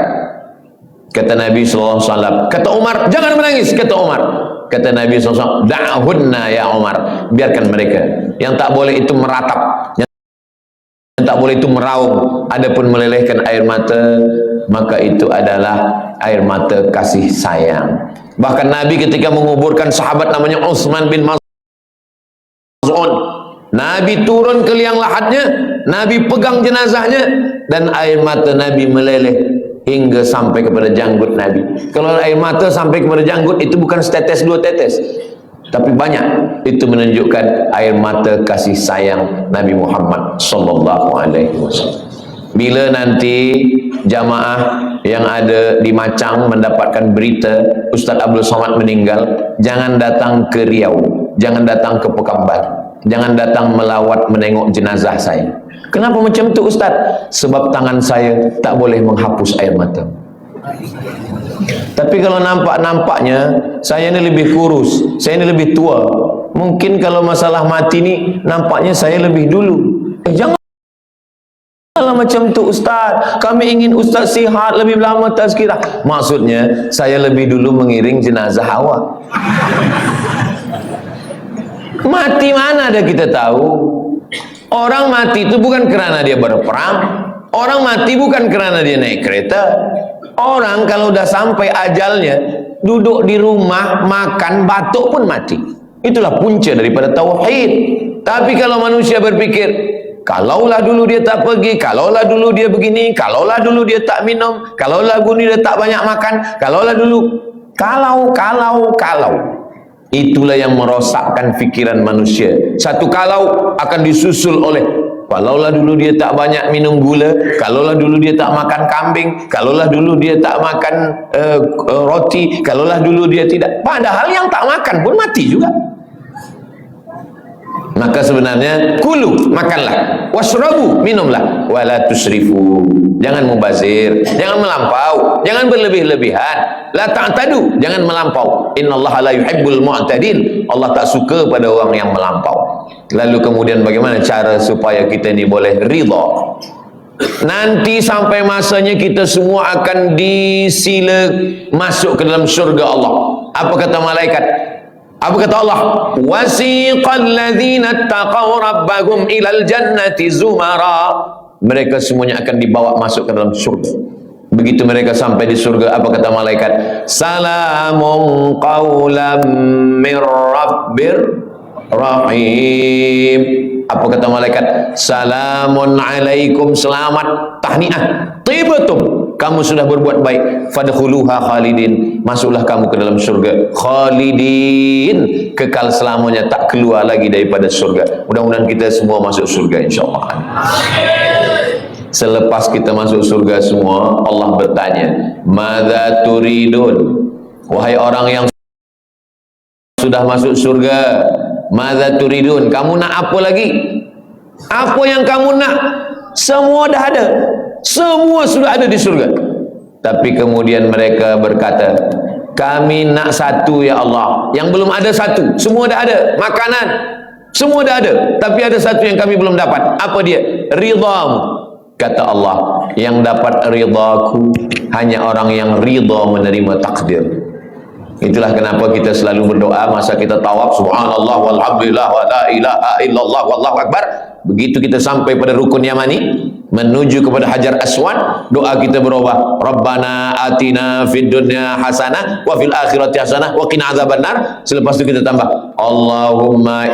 Kata Nabi SAW. Kata Umar, jangan menangis, kata Umar. Kata Nabi SAW, da'hunna ya Umar, biarkan mereka. Yang tak boleh itu meratap, yang tak boleh itu meraung. Adapun melelehkan air mata, maka itu adalah air mata kasih sayang. Bahkan Nabi ketika menguburkan sahabat namanya Utsman bin Maz'un, Nabi turun ke liang lahatnya, Nabi pegang jenazahnya, dan air mata Nabi meleleh hingga sampai kepada janggut Nabi. Kalau air mata sampai kepada janggut, itu bukan setetes 2 tetes, tapi banyak. Itu menunjukkan air mata kasih sayang Nabi Muhammad sallallahu alaihi wasallam. Bila nanti jamaah yang ada di Macang mendapatkan berita Ustaz Abdul Somad meninggal, jangan datang ke Riau, jangan datang ke Pekanbaru, jangan datang melawat menengok jenazah saya. Kenapa macam tu Ustaz? Sebab tangan saya tak boleh menghapus air mata. Tapi kalau nampak-nampaknya saya ni lebih kurus, saya ni lebih tua, mungkin kalau masalah mati ni nampaknya saya lebih dulu. Janganlah macam tu Ustaz. Kami ingin Ustaz sihat lebih lama tazkirah. Maksudnya saya lebih dulu mengiring jenazah awak. Mati mana ada kita tahu. Orang mati itu bukan kerana dia berperang, orang mati bukan kerana dia naik kereta. Orang kalau dah sampai ajalnya, duduk di rumah, makan, batuk pun mati. Itulah punca daripada tauhid. Tapi kalau manusia berpikir, kalaulah dulu dia tak pergi, kalaulah dulu dia begini, kalaulah dulu dia tak minum, kalaulah dulu dia tak banyak makan, kalaulah dulu, kalau. Itulah yang merosakkan fikiran manusia. Satu kalau akan disusul oleh, kalaulah dulu dia tak banyak minum gula, kalaulah dulu dia tak makan kambing, kalaulah dulu dia tak makan roti, kalaulah dulu dia tidak. Padahal yang tak makan pun mati juga. Maka sebenarnya kulu, makanlah, washrabu, minumlah, wala tusrifu, jangan mubazir, jangan melampau, jangan berlebih-lebihan, la ta'tadu, jangan melampau. Innallaha la yuhibbul mu'tadin, Allah tak suka pada orang yang melampau. Lalu kemudian bagaimana cara supaya kita ni boleh ridha? Nanti sampai masanya kita semua akan disila masuk ke dalam syurga Allah. Apa kata malaikat? Apa kata Allah? Wasiqal ladzina taqaw rabbahum ilal jannati zumara. Mereka semuanya akan dibawa masuk ke dalam surga. Begitu mereka sampai di surga, apa kata malaikat? Salamun qawlam mir rabbir rahim. Apa kata malaikat? Salamun alaikum, selamat, tahniah, tibatum, kamu sudah berbuat baik, fadkhuluha khalidin, masuklah kamu ke dalam surga khalidin, kekal selamanya, tak keluar lagi daripada surga. Mudah-mudahan kita semua masuk surga insyaAllah. Selepas kita masuk surga semua, Allah bertanya, madza turidun, wahai orang yang sudah masuk surga, madza turidun, kamu nak apa lagi? Apa yang kamu nak? Semua dah ada, semua sudah ada di surga. Tapi kemudian mereka berkata, kami nak satu ya Allah, yang belum ada satu, semua dah ada. Makanan, Semua dah ada, tapi ada satu yang kami belum dapat. Apa dia? Ridhamu. Kata Allah, yang dapat ridhaku hanya orang yang ridha menerima takdir. Itulah kenapa kita selalu berdoa masa kita tawaf, subhanallah walhamdulillah wa la ilaha illallah wallahu akbar. Begitu kita sampai pada rukun Yamani menuju kepada Hajar Aswad, doa kita berubah, Rabbana atina fid dunya hasanah wa fil akhirati hasanah wa qina adzabannar. Selepas itu kita tambah, Allahumma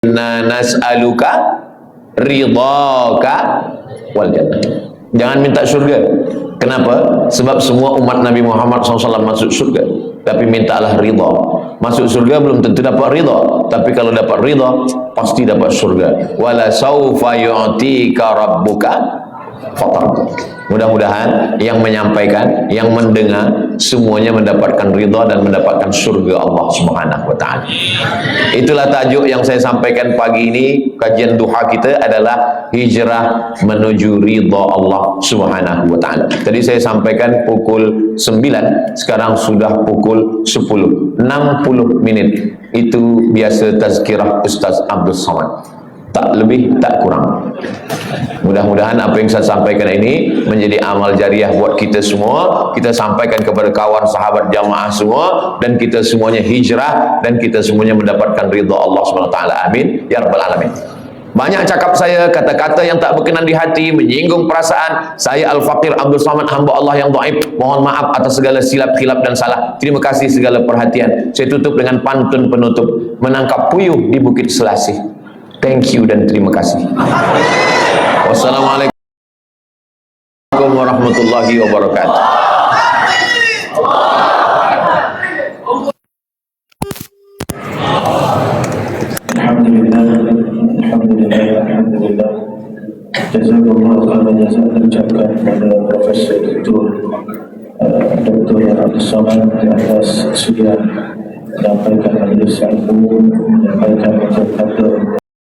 inna nas'aluka ridhaka wal jannah. Jangan minta surga. Kenapa? Sebab semua umat Nabi Muhammad SAW masuk surga, tapi mintalah ridha. Masuk surga belum tentu dapat ridha, tapi kalau dapat ridha pasti dapat surga. Wala saufa yu'tika rabbuka fatarda. Mudah-mudahan yang menyampaikan, yang mendengar semuanya mendapatkan ridha dan mendapatkan surga Allah Subhanahu wa taala. Itulah tajuk yang saya sampaikan pagi ini. Kajian duha kita adalah hijrah menuju ridha Allah Subhanahu wa taala. Tadi saya sampaikan pukul 9, sekarang sudah pukul 10, 60 menit. Itu biasa tazkirah Ustaz Abdul Somad. Tak lebih, tak kurang. Mudah-mudahan apa yang saya sampaikan ini menjadi amal jariah buat kita semua. Kita sampaikan kepada kawan sahabat jamaah semua, dan kita semuanya hijrah, dan kita semuanya mendapatkan ridha Allah SWT. Amin ya rabbal alamin. Banyak cakap saya, kata-kata yang tak berkenan di hati, menyinggung perasaan. Saya Al-Faqir Abdul Somad, hamba Allah yang dhaif. Mohon maaf atas segala silap, khilaf dan salah. Terima kasih segala perhatian. Saya tutup dengan pantun penutup. Menangkap puyuh di Bukit Selasih. Thank you dan terima kasih. Wassalamualaikum warahmatullahi wabarakatuh. Alhamdulillah, alhamdulillah, alhamdulillah. Jazakallahu khairan jazaa ucapkan kepada Profesor Dr. Abdul Somad atas sudah menyampaikan majlis ilmu, menyampaikan kata-kata